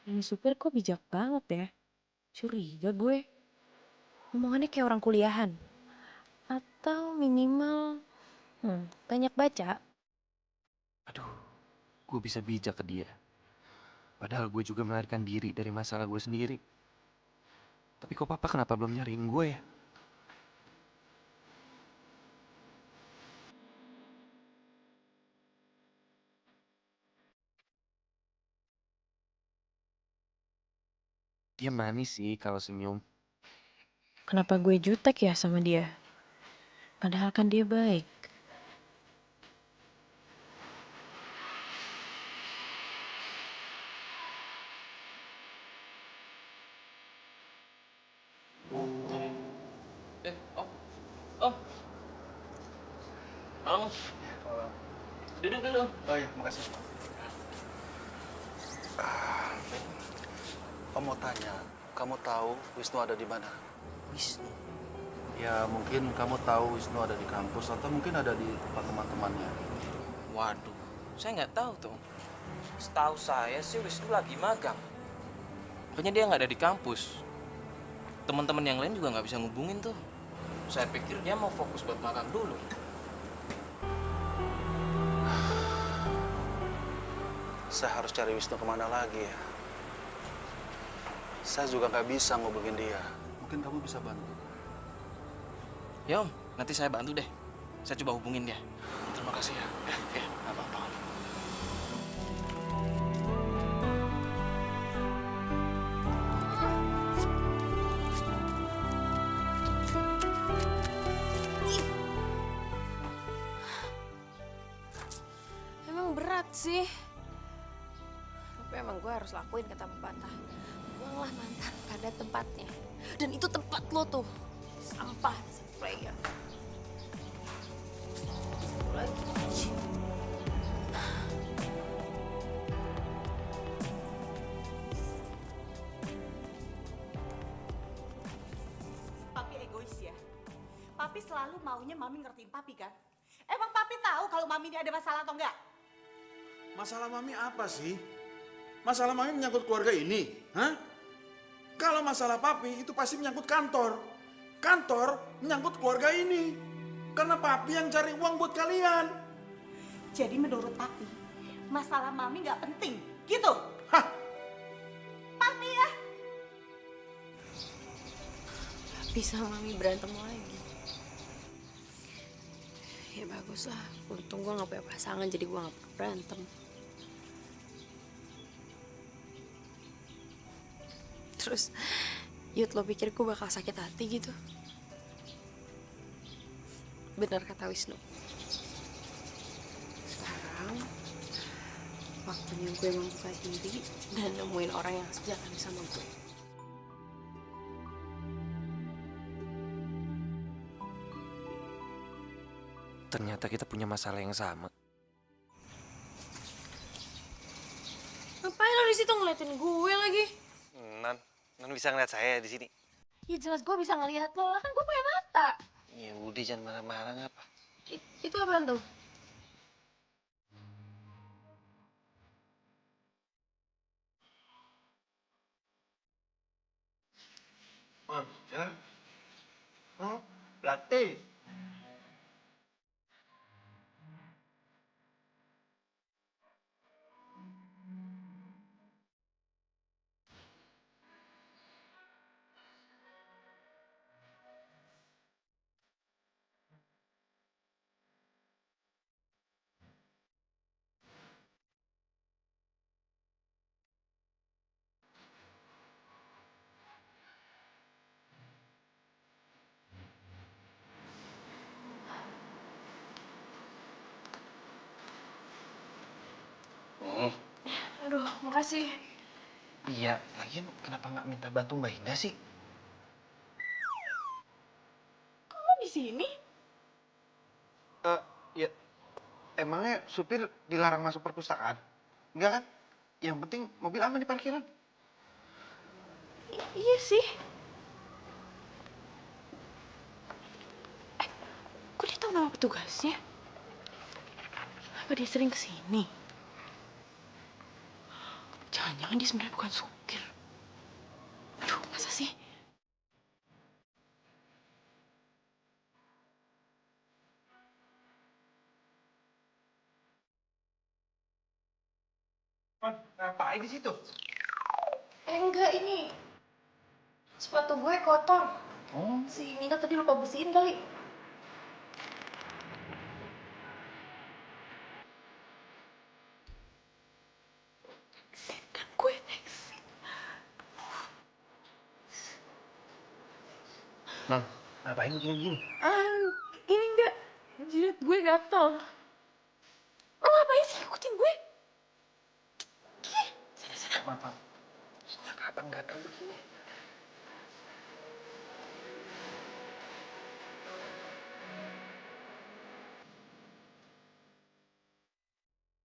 Ini supir kok bijak banget ya? Curiga gue. Omongannya kayak orang kuliahan. Atau minimal banyak baca. Aduh, gue bisa bijak ke dia. Padahal gue juga melarikan diri dari masalah gue sendiri. Tapi kok papa kenapa belum nyariin gue ya? Dia manis sih kalau senyum. Kenapa gue jutek ya sama dia? Padahal kan dia baik. Oh, malam. Duduk dulu. Oh iya, makasih. Om mau tanya, kamu tahu Wisnu ada di mana? Wisnu. Ya mungkin kamu tahu Wisnu ada di kampus atau mungkin ada di tempat teman-temannya. Waduh, saya nggak tahu tuh. Setahu saya sih Wisnu lagi magang. Makanya dia nggak ada di kampus. Teman-teman yang lain juga nggak bisa ngubungin tuh. Saya pikir dia mau fokus buat magang dulu. Saya harus cari Wisnu kemana lagi ya? Saya juga nggak bisa ngubungin dia. Mungkin kamu bisa bantu. Ya om, nanti saya bantu deh. Saya coba hubungin dia. Terima kasih ya. Ya, nggak apa-apa. Emang berat sih. Tapi emang gue harus lakuin kata pepatah. Buanglah mantan pada tempatnya. Dan itu tempat lo tuh. Sampah, si player. Lagi. Papi egois ya. Papi selalu maunya Mami ngertiin Papi kan? Emang Papi tahu kalau Mami ini ada masalah atau enggak? Masalah Mami apa sih? Masalah Mami menyangkut keluarga ini, hah? Kalau masalah Papi itu pasti menyangkut kantor. Kantor menyangkut keluarga ini. Karena Papi yang cari uang buat kalian. Jadi menurut Papi, masalah Mami nggak penting, gitu? Hah? Papi ya? Papi sama Mami berantem lagi. Ya bagus lah. Untung gue gak punya pasangan jadi gue gak pernah berantem. Terus, Yud, lo pikir gue bakal sakit hati gitu? Bener kata Wisnu. Sekarang, waktunya gue membuka diri dan nemuin orang yang sejalan sama gue. Ternyata kita punya masalah yang sama. Ngapain lo di situ ngeliatin gue lagi? Non bisa ngeliat saya di sini. Ya jelas gue bisa ngeliat lo, kan gue punya mata. Ya udah jangan marah-marah ngapa. Itu apaan tuh? Jalan. Oh, latte. Makasih. Iya, lagian kenapa nggak minta bantu Mbak Indah sih? Kok di sini? Ya, emangnya supir dilarang masuk perpustakaan? Enggak kan? Yang penting mobil aman di parkiran. Iya sih. Kok dia tahu nama petugasnya? Apa dia sering kesini? Jangan-jangan dia sebenarnya bukan supir. Aduh, masa sih? Ngapain di situ? Enggak, ini sepatu gue kotor. Oh. Si Nina tadi lupa bersihin kali. Kan gue teksi. Nang, ngapain gini-gini? Ini enggak. Jidat gue gatel. Lo ngapain sih ikutin gue? Sana. Maaf. Kenapa abang gatal begini?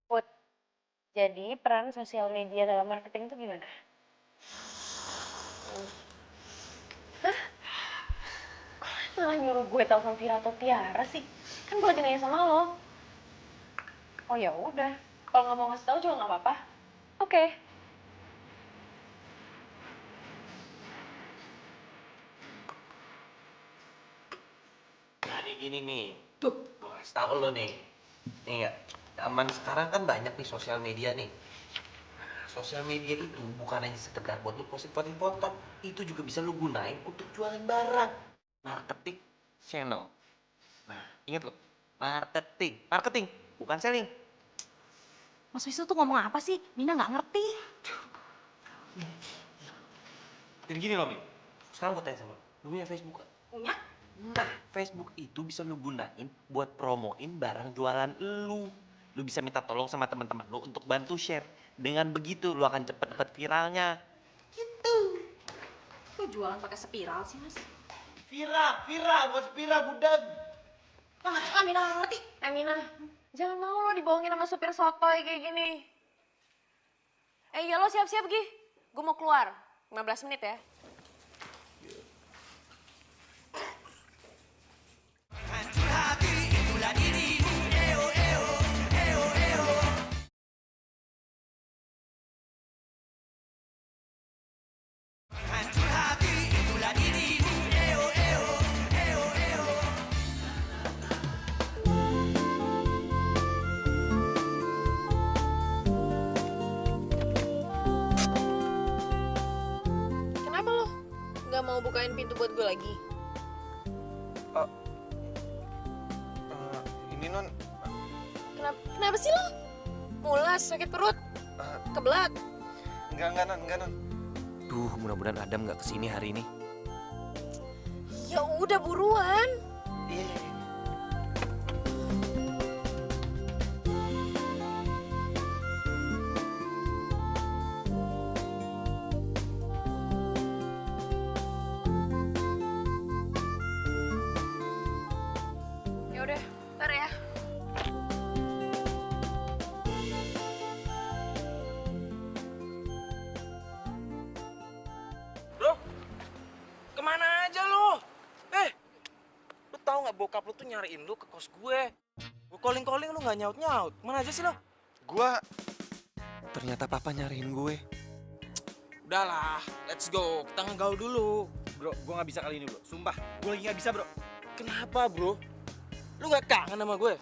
Put, jadi peran sosial media dalam marketing itu gimana? Hah? Malah nyuruh gue telepon Vira atau Tiara sih? Kan gue lagi nanya sama lo. Oh ya udah, kalau nggak mau ngasih tahu juga nggak apa-apa. Oke. Jadi gini nih, tuh, gue kasih tau lo nih. Nih nggak, zaman sekarang kan banyak nih sosial media nih. Sosial media itu bukan hanya sekedar buat lu posting foto, itu juga bisa lu gunain untuk jualan barang. Marketing channel. Nah, ingat lo, marketing, bukan selling. Mas Wisnu tuh ngomong apa sih? Nina nggak ngerti. Jadi gini loh, Mi. Sekarang gue tanya sama lo, lu punya Facebook gak? Punya? Nah, Facebook itu bisa lu gunain buat promoin barang jualan lu. Lu bisa minta tolong sama teman-teman lu untuk bantu share. Dengan begitu lu akan cepet-cepet viralnya. Gitu. Kok jualan pakai spiral sih, Mas? Viral, buat spiral budak. Amina nggak ngerti. Amina, jangan mau lo dibohongin sama supir sotoy kayak gini. Ya lo siap-siap, Gi. Gue mau keluar. 15 menit ya. Hancur hati, itulah dirimu. Eo, eo, eo, eo. Hancur hati, itulah dirimu. Eo, eo, eo, eo. Kenapa lo nggak mau bukain pintu buat gue lagi? Ini non, Kenapa sih lo? Mulas, sakit perut, kebelat. enggak non. Duh, mudah-mudahan Adam nggak kesini hari ini. Ya udah buruan. Iya. Ya udah, ntar ya. Bro, kemana aja lo? Lu tahu nggak bokap lu tuh nyariin lu ke kos gue. Gue calling lu nggak nyaut. Mana aja sih lo? Gua Ternyata papa nyariin gue. Udahlah, let's go. Kita ngegaul dulu. Bro, gue nggak bisa kali ini bro. Sumpah, gue lagi nggak bisa bro. Kenapa bro? Lu nggak kangen sama gue?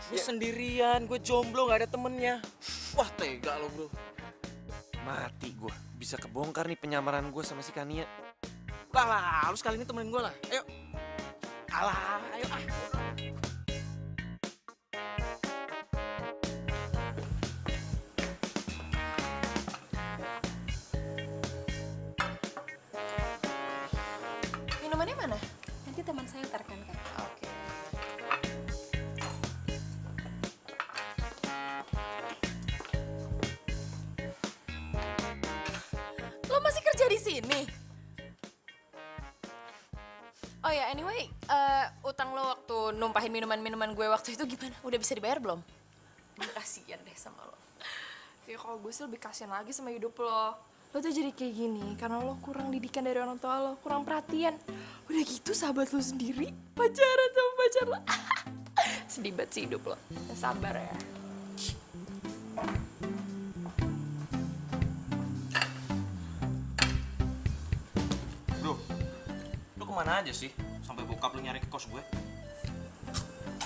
Gue sendirian, gue jomblo, nggak ada temennya. Wah tega lo bro. Mati gue. Bisa kebongkar nih penyamaran gue sama si Kania. Lah, lu sekali ini temenin gue lah. Ayo. Alah, ayo ah. Minumannya mana? Nanti teman saya antarkan kan. Oke. gini. Oh ya, anyway, utang lo waktu numpahin minuman-minuman gue waktu itu gimana? Udah bisa dibayar belum? Gue kasihan deh sama lo. Ya kalau gue sih lebih kasihan lagi sama hidup lo. Lo tuh jadi kayak gini karena lo kurang didikan dari orang tua lo, kurang perhatian. Udah gitu sahabat lo sendiri pacaran sama pacar lo. Sedih banget sih hidup lo. Ya, sabar ya. Bro, lu kemana aja sih? Sampai bokap lu nyari ke kos gue.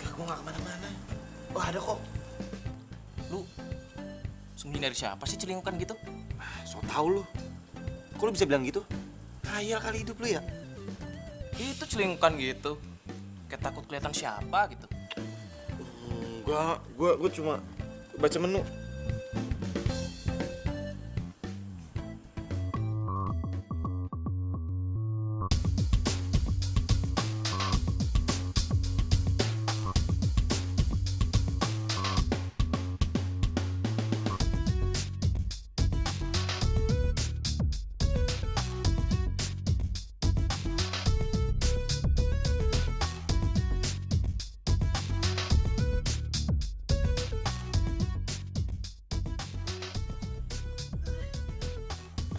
Ya, gue gak kemana-mana. Wah, ada kok. Lu sembunyi dari siapa sih celingukan gitu? So tau lu. Kok lu bisa bilang gitu? Khayal kali hidup lu ya? Itu celingukan gitu. Kayak takut kelihatan siapa gitu. Enggak, gue cuma baca menu.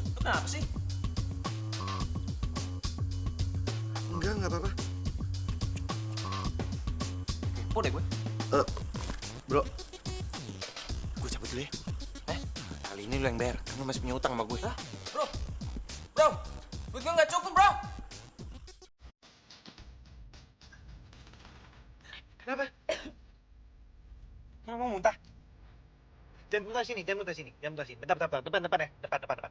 Lu kenapa sih? Enggak apa-apa. Kepo deh gue. Bro, gue cabut dulu ya. Kali ini lu yang bayar, kan lu masih punya utang sama gue. Bro, bro, duit gue nggak cukup bro. Kenapa? Kenapa mau muntah? Jangan muntah sini, jangan muntah sini, jangan muntah sini. Bentar, depan ya, depan.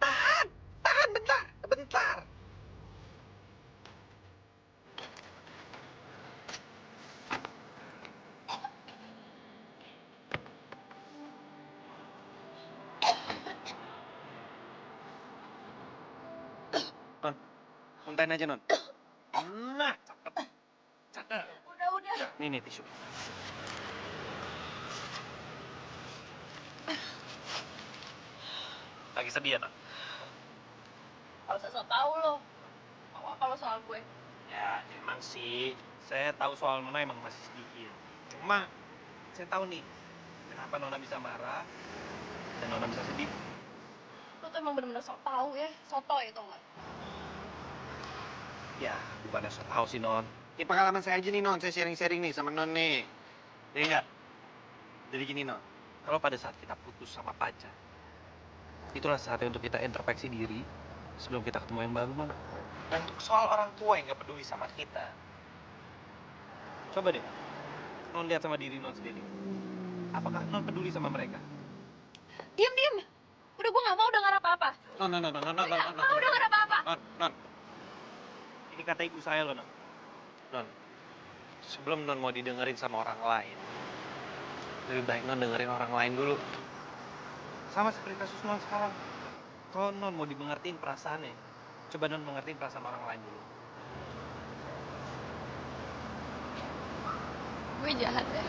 Tahan, bentar. Non, muntahin aja, Non. Nah, cakep. Udah. Nih tisu. Lagi sedih ya, Non? Gak usah sok tau lo. Mau apa lo soal gue? Ya, emang sih. Saya tahu soal Nona emang masih sedikit. Cuma, saya tahu nih, kenapa Nona bisa marah dan Nona bisa sedih. Lo tuh emang bener-bener sok tau ya. Soto itu nggak? Ya, bukannya so tahu sih, Non. Ini pengalaman saya aja nih, Non. Saya sharing-sharing nih sama Non nih. Iya nggak? Jadi gini, Non. Kalau pada saat kita putus sama pacar, itulah saatnya untuk kita introspeksi diri sebelum kita ketemu yang baru, Non. Dan untuk soal orang tua yang nggak peduli sama kita, coba deh, Non lihat sama diri Non sendiri. Apakah Non peduli sama mereka? Diam. Udah gue gak mau dengar apa-apa. Non. Mau dengar apa-apa. Non. Ini kata ibu saya loh, Non. Non, sebelum Non mau didengerin sama orang lain, lebih baik Non dengerin orang lain dulu. Sama seperti kasus Non sekarang. Kalau Non mau dimengertiin perasaannya, coba Non mengertiin perasaan orang lain dulu. Gue jahat deh.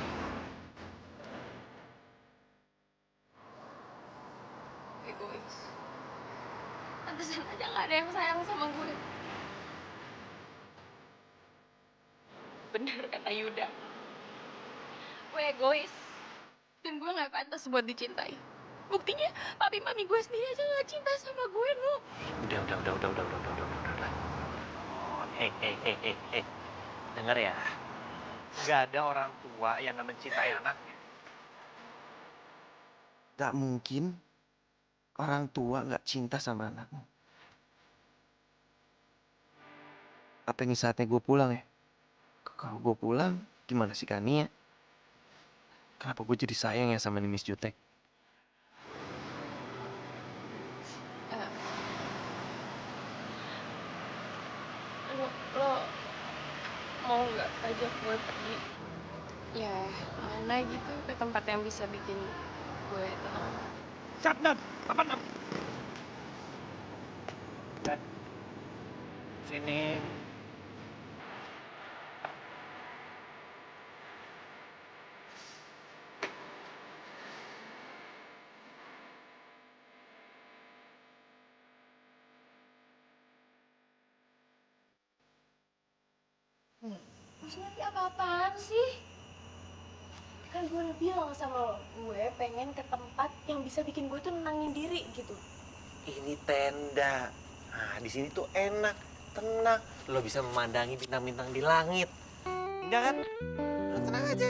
Egois. Pantesan aja gak ada yang sayang sama gue. Bener kata Yuda. Gue egois. Dan gue gak pantas buat dicintai. Buktinya papi mami gue sendiri aja gak cinta sama gue, no. Udah. Oh, hei. Dengar ya. Gak ada orang tua yang gak mencintai anaknya. Gak mungkin orang tua gak cinta sama anaknya. Apa ini saatnya gue pulang ya? Kalau gue pulang, gimana sih Kania? Kenapa gue jadi sayang ya sama Miss Jutek? Lo mau nggak ajak gue pergi? Ya, mana gitu ke tempat yang bisa bikin gue tenang. Siap, Dan. Papan, Dan. Sini. Nyati apa-apaan sih? Kan gue udah bilang sama lo, gue pengen ke tempat yang bisa bikin gue tuh nenangin diri gitu. Ini tenda. Nah, di sini tuh enak, tenang. Lo bisa memandangi bintang-bintang di langit. Indah kan? Lo tenang aja.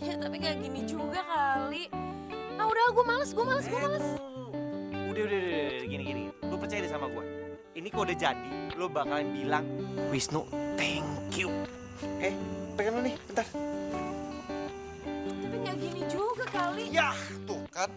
Ya tapi gak gini juga kali. Ah udah, gue males. Udah, gini. Lo percaya deh sama gue. Ini kok udah jadi, lo bakalan bilang, Wisnu, thank you. Pegang lo nih, bentar. Tapi gak gini juga kali. Ya, tuh kan.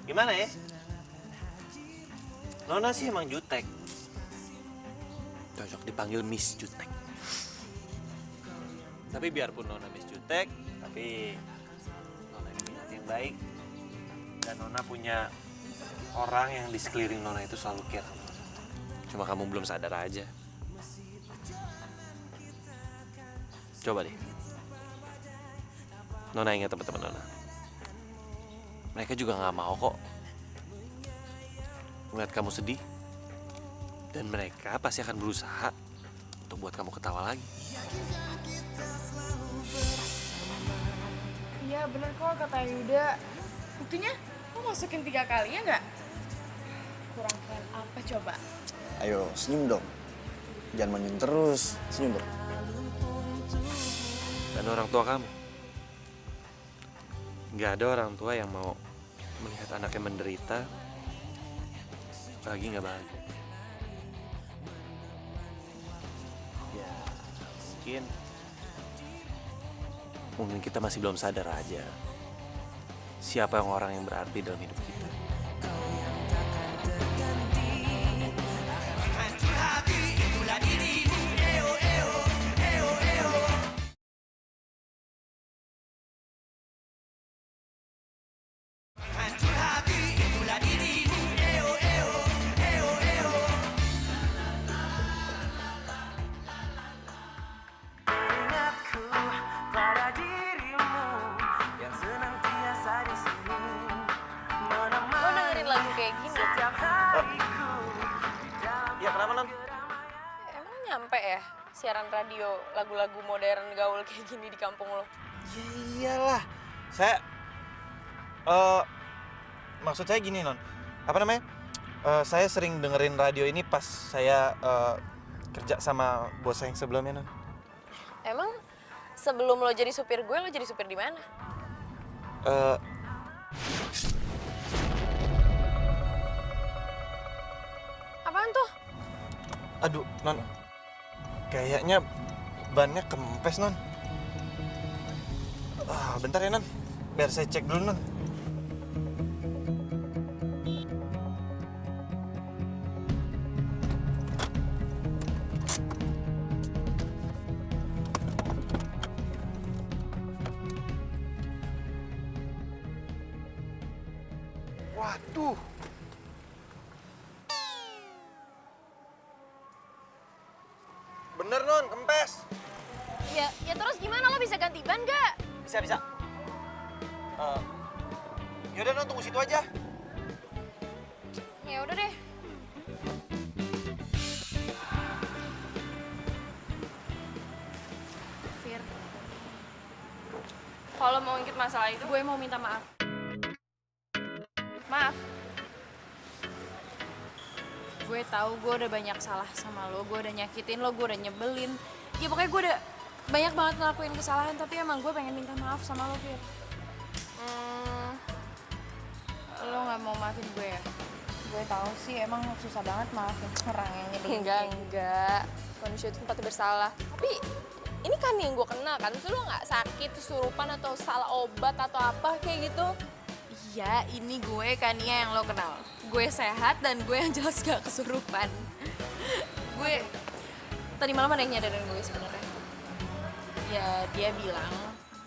Gimana ya? Nona sih emang jutek. Cocok dipanggil Miss Jutek. Tapi biarpun Nona Miss Jutek, tapi Nona ini hati yang baik. Dan Nona punya orang yang di sekeliling Nona itu selalu care. Cuma kamu belum sadar aja. Coba deh. Nona ingat teman-teman Nona. Mereka juga nggak mau kok ngeliat kamu sedih. Dan mereka pasti akan berusaha untuk buat kamu ketawa lagi. Iya bener kok kata Yuda. Buktinya lo masukin 3 kali ya nggak? Kurang keren apa coba? Ayo, senyum dong. Jangan manyun terus. Senyum dong. Dan orang tua kamu. Nggak ada orang tua yang mau melihat anaknya menderita, lagi nggak bahagia. Ya, mungkin kita masih belum sadar aja siapa yang orang yang berarti dalam hidup kita. Lo dengerin lagu kayak gini? Ya kenapa non? Emang nyampe ya siaran radio lagu-lagu modern gaul kayak gini di kampung lo? Ya iyalah. Saya maksud saya gini non. Apa namanya? Saya sering dengerin radio ini pas saya kerja sama bos saya yang sebelumnya non. Emang sebelum lo jadi supir gue, lo jadi supir di mana? Apaan tuh? Aduh non, kayaknya bannya kempes non. Bentar ya non, biar saya cek dulu non. Waduh. Bener non, kempes. Ya terus gimana, lo bisa ganti ban gak? Bisa. Yaudah non, tunggu situ aja. Ya udah deh. Fir, kalau mau ngikut masalah itu gue mau minta maaf. Maaf. Gue tahu gue udah banyak salah sama lo, gue udah nyakitin lo, gue udah nyebelin. Ya pokoknya gue udah banyak banget ngelakuin kesalahan, tapi emang gue pengen minta maaf sama lo, Fir. Lo nggak mau maafin gue ya? Gue tahu sih emang susah banget maafin orang yang nyebelin. Enggak. Manusia itu tempatnya bersalah. Tapi ini kan yang gue kenal kan, terus lo nggak sakit, kesurupan atau salah obat atau apa kayak gitu? Iya, ini gue Kania yang lo kenal. Gue sehat dan gue yang jelas gak kesurupan. gue tadi malam ada yang nyadarin gue sebenarnya. Ya dia bilang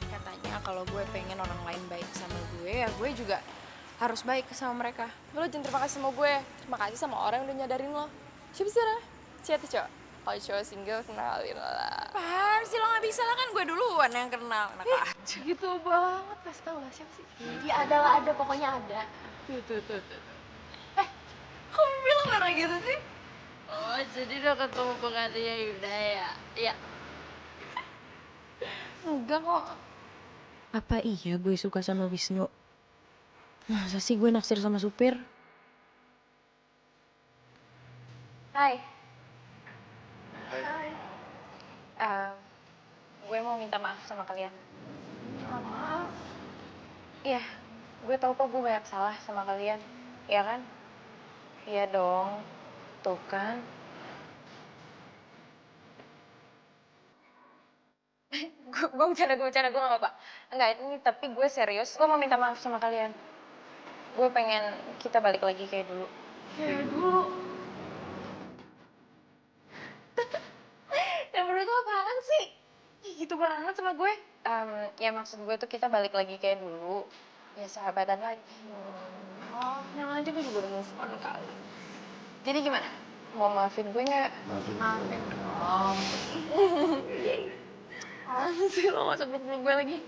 katanya kalau gue pengen orang lain baik sama gue, ya gue juga harus baik sama mereka. Lo jangan terima kasih sama gue, terima kasih sama orang yang udah nyadarin lo. Siapa sih lah? Siapa tuh cowok? Kalau cowok single kenalin lah. Apaan sih, lo gak bisa lah, kan gue duluan yang kenal. Enak aja. Gitu banget, pasti tau lah siapa sih? Dia ada lah, ada, pokoknya ada. Tuh. Kamu bilang merah gitu sih? Oh, jadi udah ketemu penggantinya Yuda ya? Iya. Enggak kok. Apa iya gue suka sama Wisnu? Masa sih gue naksir sama supir? Hai. Gue mau minta maaf sama kalian. Maaf? Iya, gue tau kok gue banyak salah sama kalian. Iya kan? Iya dong. Tuh kan. gue bercanda, gue gak apa-apa. Enggak, ini tapi gue serius. Gue mau minta maaf sama kalian. Gue pengen kita balik lagi kayak dulu. Kayak dulu? Dan menurut lo apaan sih? Gitu banget sama gue. Ya maksud gue tuh kita balik lagi kayak dulu. Ya sahabatan lagi. Oh, yang aja gue juga udah move on kali. Jadi gimana? Mau maafin gue nggak? Maafin dong. Apaan sih lo gak sebut gue lagi?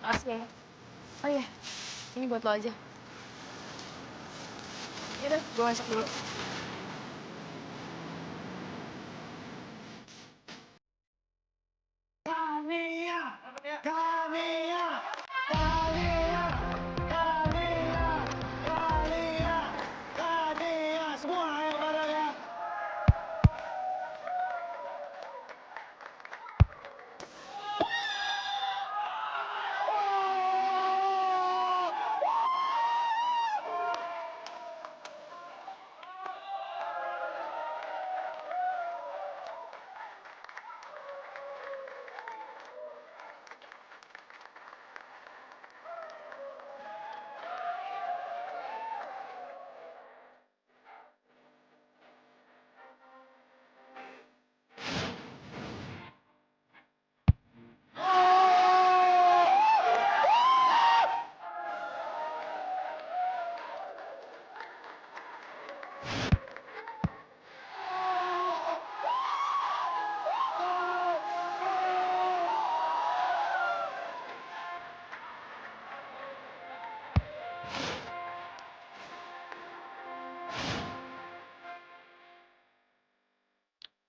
Makasih ya. Oh iya, ini buat lo aja. Yaudah, gue masak dulu.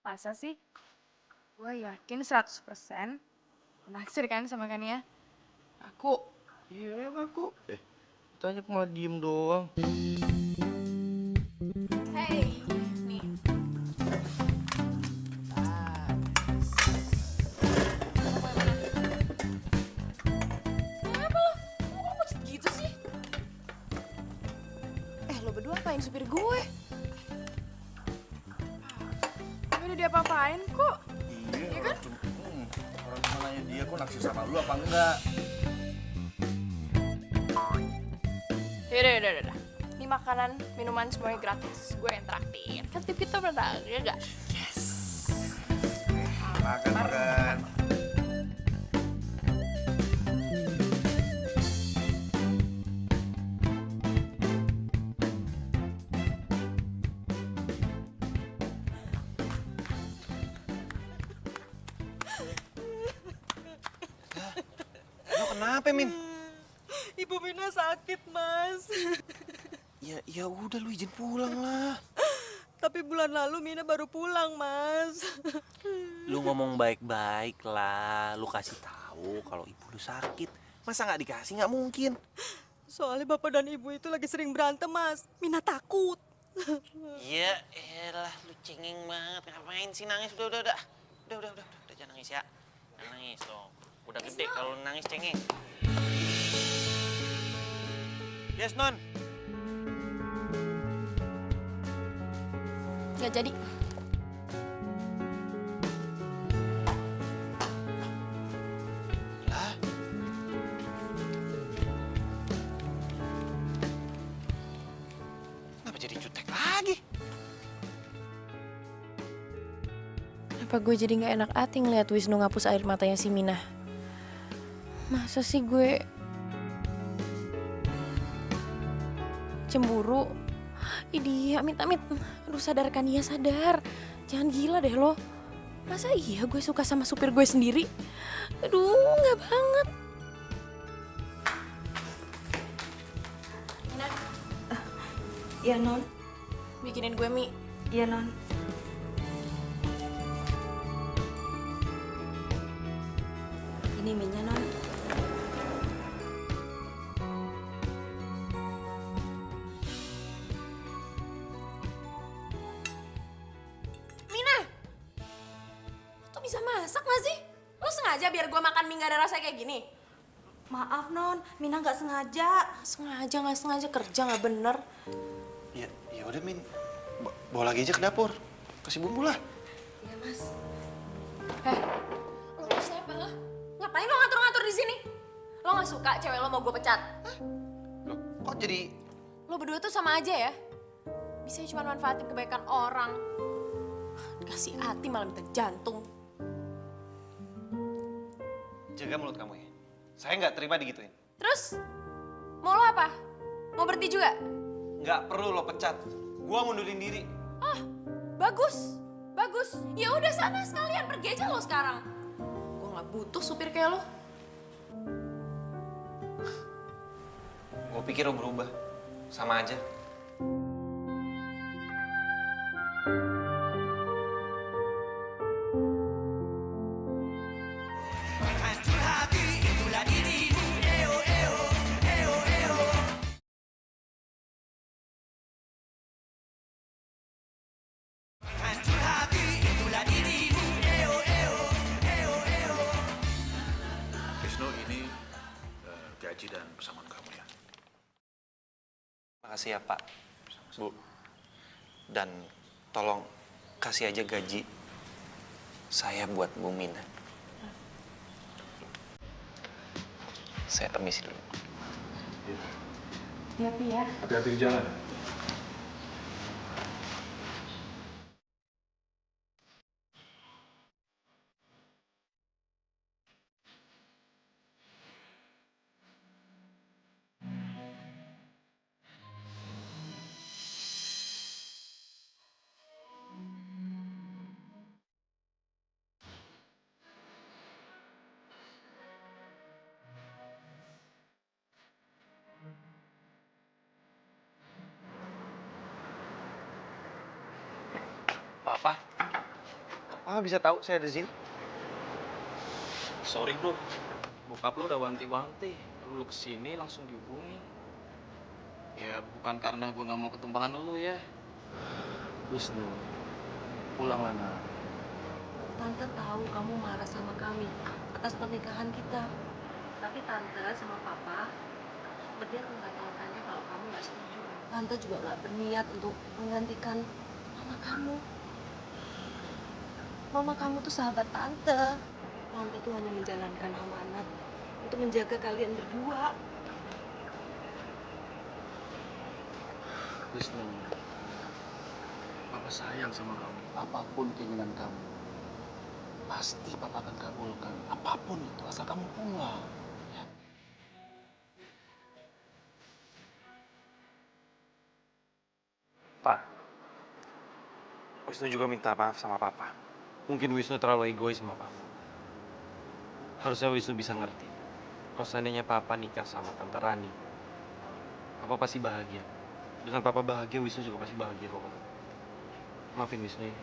Masa sih? Gue yakin 100% naksir kan sama Kania? Aku. Iya aku. Itu aja malah diem doang. Hey, nih. Kenapa lo? Kok lo pucet gitu sih? Lo berdua apain supir gue? Gak ada diapa-apain kok. Iya kan? Orang cuma nanya dia kok naksir sama lu apa enggak? Yaudah. Ini makanan, minuman semuanya gratis. Gue yang traktir. Kan tip kita menang, ya gak? Makan. Lo kenapa, Min? Ibu Mina sakit, Mas. Ya udah lu izin pulang lah. Tapi bulan lalu Mina baru pulang, Mas. Lu ngomong baik-baik lah. Lu kasih tahu kalau ibu lu sakit. Masa nggak dikasih? Nggak mungkin. Soalnya bapak dan ibu itu lagi sering berantem, Mas. Mina takut. Ya elah, lu cengeng banget. Ngapain sih nangis? Udah. Udah, jangan nangis ya. Jangan nangis dong. Udah gede kalau nangis cengeng. Yes, Non. Gak jadi. Lah. Kenapa jadi jutek lagi? Kenapa gue jadi gak enak hati ngeliat Wisnu ngapus air matanya si Mina? Masa sih gue cemburu? Idi, amit. Aduh, sadarkan dia, sadar. Jangan gila deh lo. Masa iya gue suka sama supir gue sendiri? Aduh, gak banget. Iya, Non. Bikinin gue mie. Iya, Non. Ini mie-nya, Non. Mina! Lo tuh bisa masak gak sih? Lo sengaja biar gue makan mie gak ada rasa kayak gini? Maaf, Non. Mina nggak sengaja. Sengaja gak sengaja kerja gak bener. Ya udah, Min. Bawa lagi aja ke dapur. Kasih bumbu lah. Iya, Mas. Lo tuh siapa lo? Ngapain lo ngatur-ngatur di sini? Lo gak suka cewek lo mau gue pecat? Loh, kok jadi... Lo berdua tuh sama aja ya? Bisa cuma manfaatin kebaikan orang. Dikasih hati malah minta jantung. Jaga mulut kamu ya. Saya nggak terima digituin. Terus? Mau lo apa? Mau berhenti juga? Nggak perlu lo pecat. Gua mundurin diri. Ah, bagus. Ya udah sana sekalian pergi aja lo sekarang. Gue nggak butuh supir kayak lo. Gue pikir lo berubah. Sama aja. Hancur hati itulah dirimu. Eo. Hancur hati itulah dirimu. Eo. Wisnu, ini gaji dan pesangon kamu ya. Makasih ya, Pak. Bu. Dan tolong kasih aja gaji saya buat Bu Mina. Saya permisi dulu. Hati-hati ya. Hati-hati di jalan. Papa bisa tahu saya ada di sini? Sorry bro, bokap lu udah wanti-wanti. Lu kesini langsung dihubungi. Ya bukan karena gue nggak mau ketumpangan lu ya. Wisnu, pulang Lana. Tante tahu kamu marah sama kami atas pernikahan kita. Tapi Tante sama Papa berniat membatalkannya kalau kamu nggak setuju. Tante juga nggak berniat untuk menggantikan mama kamu. Mama kamu tuh sahabat Tante. Tante tuh hanya menjalankan amanat untuk menjaga kalian berdua. Wisnu, Papa sayang sama kamu. Apapun keinginan kamu, pasti Papa akan kabulkan. Apapun itu, asal kamu pulang. Ya. Pak, Wisnu juga minta maaf sama Papa. Mungkin Wisnu terlalu egois sama Papa. Harusnya Wisnu bisa ngerti. Kalau seandainya papa nikah sama tante Rani, papa pasti bahagia. Dengan papa bahagia, Wisnu juga pasti bahagia kok. Maafin Wisnu ya.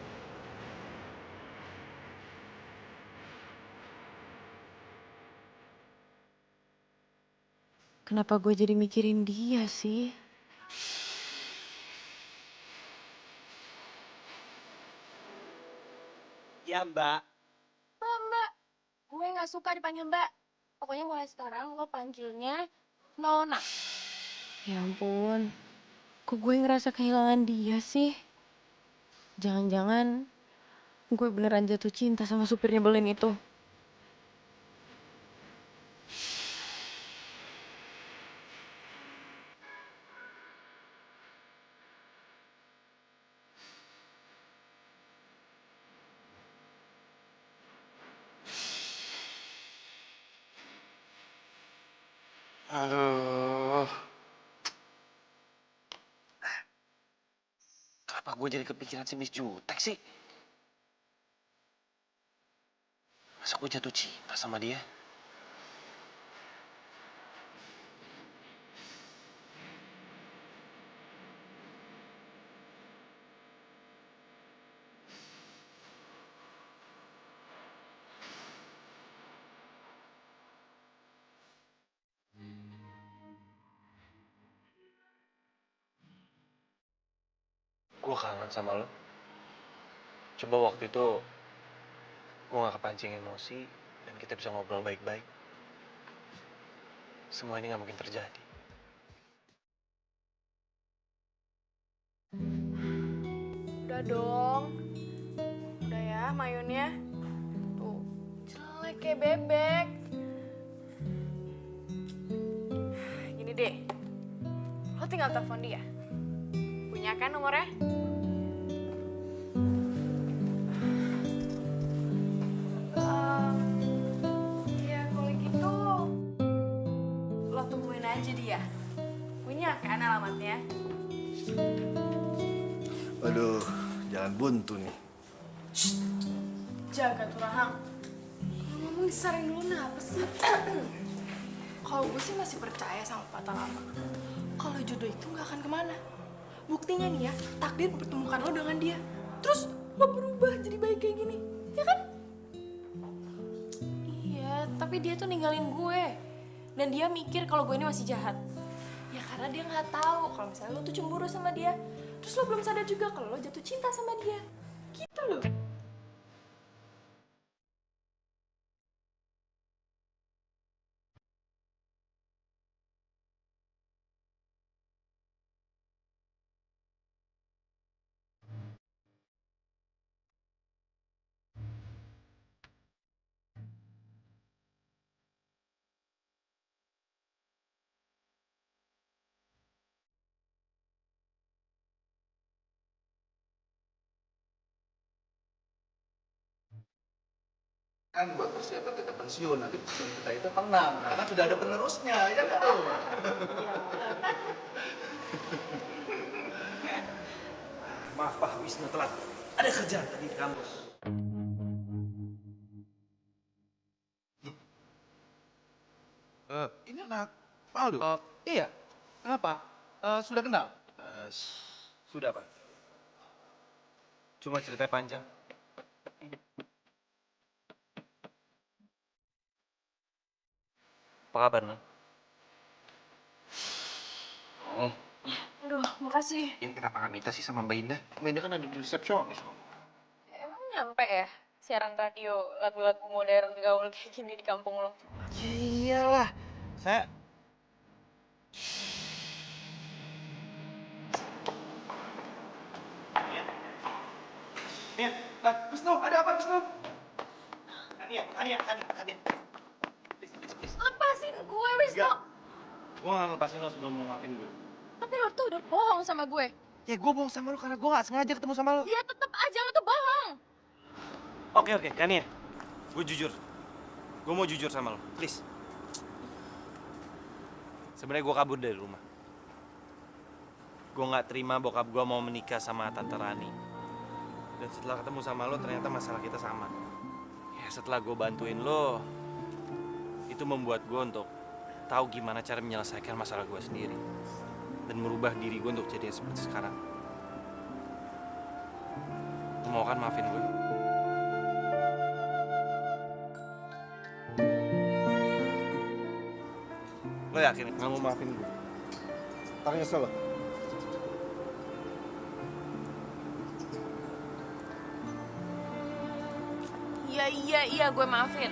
Kenapa gue jadi mikirin dia sih? Ya Mbak. Mbak, gue nggak suka dipanggil Mbak. Pokoknya mulai sekarang lo panggilnya Nona. Ya ampun, kok gue ngerasa kehilangan dia sih? Jangan-jangan gue beneran jatuh cinta sama supir nyebelin itu. Aduh. Kenapa gue jadi kepikiran si Miss Jutek sih? Masa gue jatuh cinta sama dia? Gue kangen sama lo. Coba waktu itu gue gak kepancing emosi dan kita bisa ngobrol baik-baik. Semua ini gak mungkin terjadi. Udah dong. Udah ya mayonnya. Tuh, jelek kayak bebek. Gini deh. Lo tinggal telepon dia. Punya kan nomornya? Ya kalau gitu lo tungguin aja dia. Punya kan alamatnya? Waduh, jalan buntu nih. Jaga tuh Rahang. Ngomong disaring dulu kenapa sih? Kalau gue sih masih percaya sama patah lama. Kalau jodoh itu nggak akan kemana. Buktinya nih ya, takdir mempertemukan lo dengan dia. Terus lo berubah jadi baik kayak gini, ya kan? Iya, tapi dia tuh ninggalin gue. Dan dia mikir kalau gue ini masih jahat. Ya karena dia nggak tahu kalau misalnya lo tuh cemburu sama dia. Terus lo belum sadar juga kalau lo jatuh cinta sama dia. Gitu loh. Kan buat persiapan kita pensiun, nanti pensiun kita itu tenang, karena sudah ada penerusnya, ya kan? Maaf Pak, Wisnu telat. Ada kerjaan tadi di kampus. Ini anak Paldo. Iya. Kenapa? Sudah kenal? Sudah Pak. Cuma ceritanya panjang. Apa kabar, Nun? Oh, Aduh, makasih. ini kenapa gak minta sih sama Mbak Indah? Mbak Indah kan ada di resepsionis. Emang nyampe ya siaran radio lagu-lagu modern gaul kayak gini di kampung lo? Iyalah. Saya... Nia, Wisnu, ada apa Wisnu? Ania. Please. Lepasin gue, Wisnu. Enggak. Gue gak lepasin lo sebelum mau ngapain gue. Tapi lo tuh udah bohong sama gue. Ya gue bohong sama lo karena gue gak sengaja ketemu sama lo. Ya tetep aja lo tuh bohong. Oke, Kania. Gue jujur. Gue mau jujur sama lo, please. Sebenarnya gue kabur dari rumah. Gue nggak terima bokap gue mau menikah sama Tante Rani. Dan setelah ketemu sama lo, ternyata masalah kita sama. Ya setelah gue bantuin lo, itu membuat gue untuk tahu gimana cara menyelesaikan masalah gue sendiri dan merubah diri gue untuk jadi seperti sekarang. Lo mau kan maafin gue? Lo yakin nggak mau maafin gue? Tak nyesel lo. Iya, gue maafin.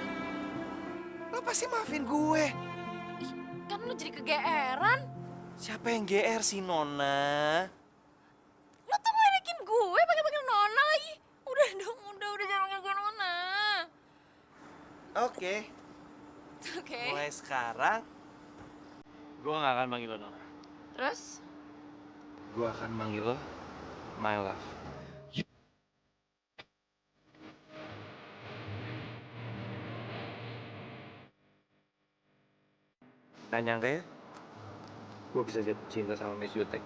Lo pasti maafin gue. Kan lu jadi kegeeran. Siapa yang GR sih, Nona? Lu tuh ngeledekin gue panggil-panggil Nona lagi. Udah dong, udah jangan panggil gue Nona. Oke. Oke. Mulai sekarang, gue gak akan manggil lo Nona. Terus? Gue akan manggil lo My Love. Gak nyangka ya, gue bisa jatuh cinta sama Miss Yutek.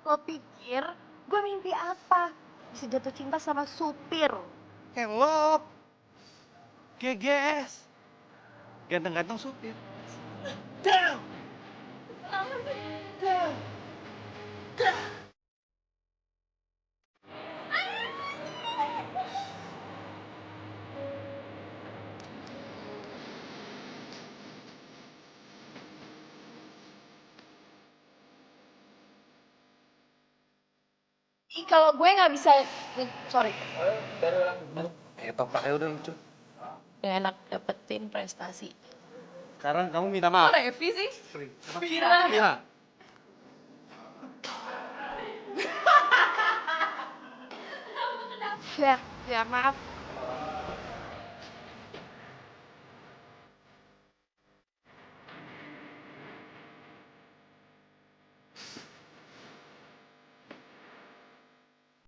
Lo pikir gue mimpi apa? Bisa jatuh cinta sama supir. Hello, GGS, ganteng-ganteng supir. Down. Kalau gue nggak bisa, sorry. Topraknya udah lucu. Gak enak dapetin prestasi. Sekarang kamu minta maaf. Kok Revi sih? Iya. Ya maaf.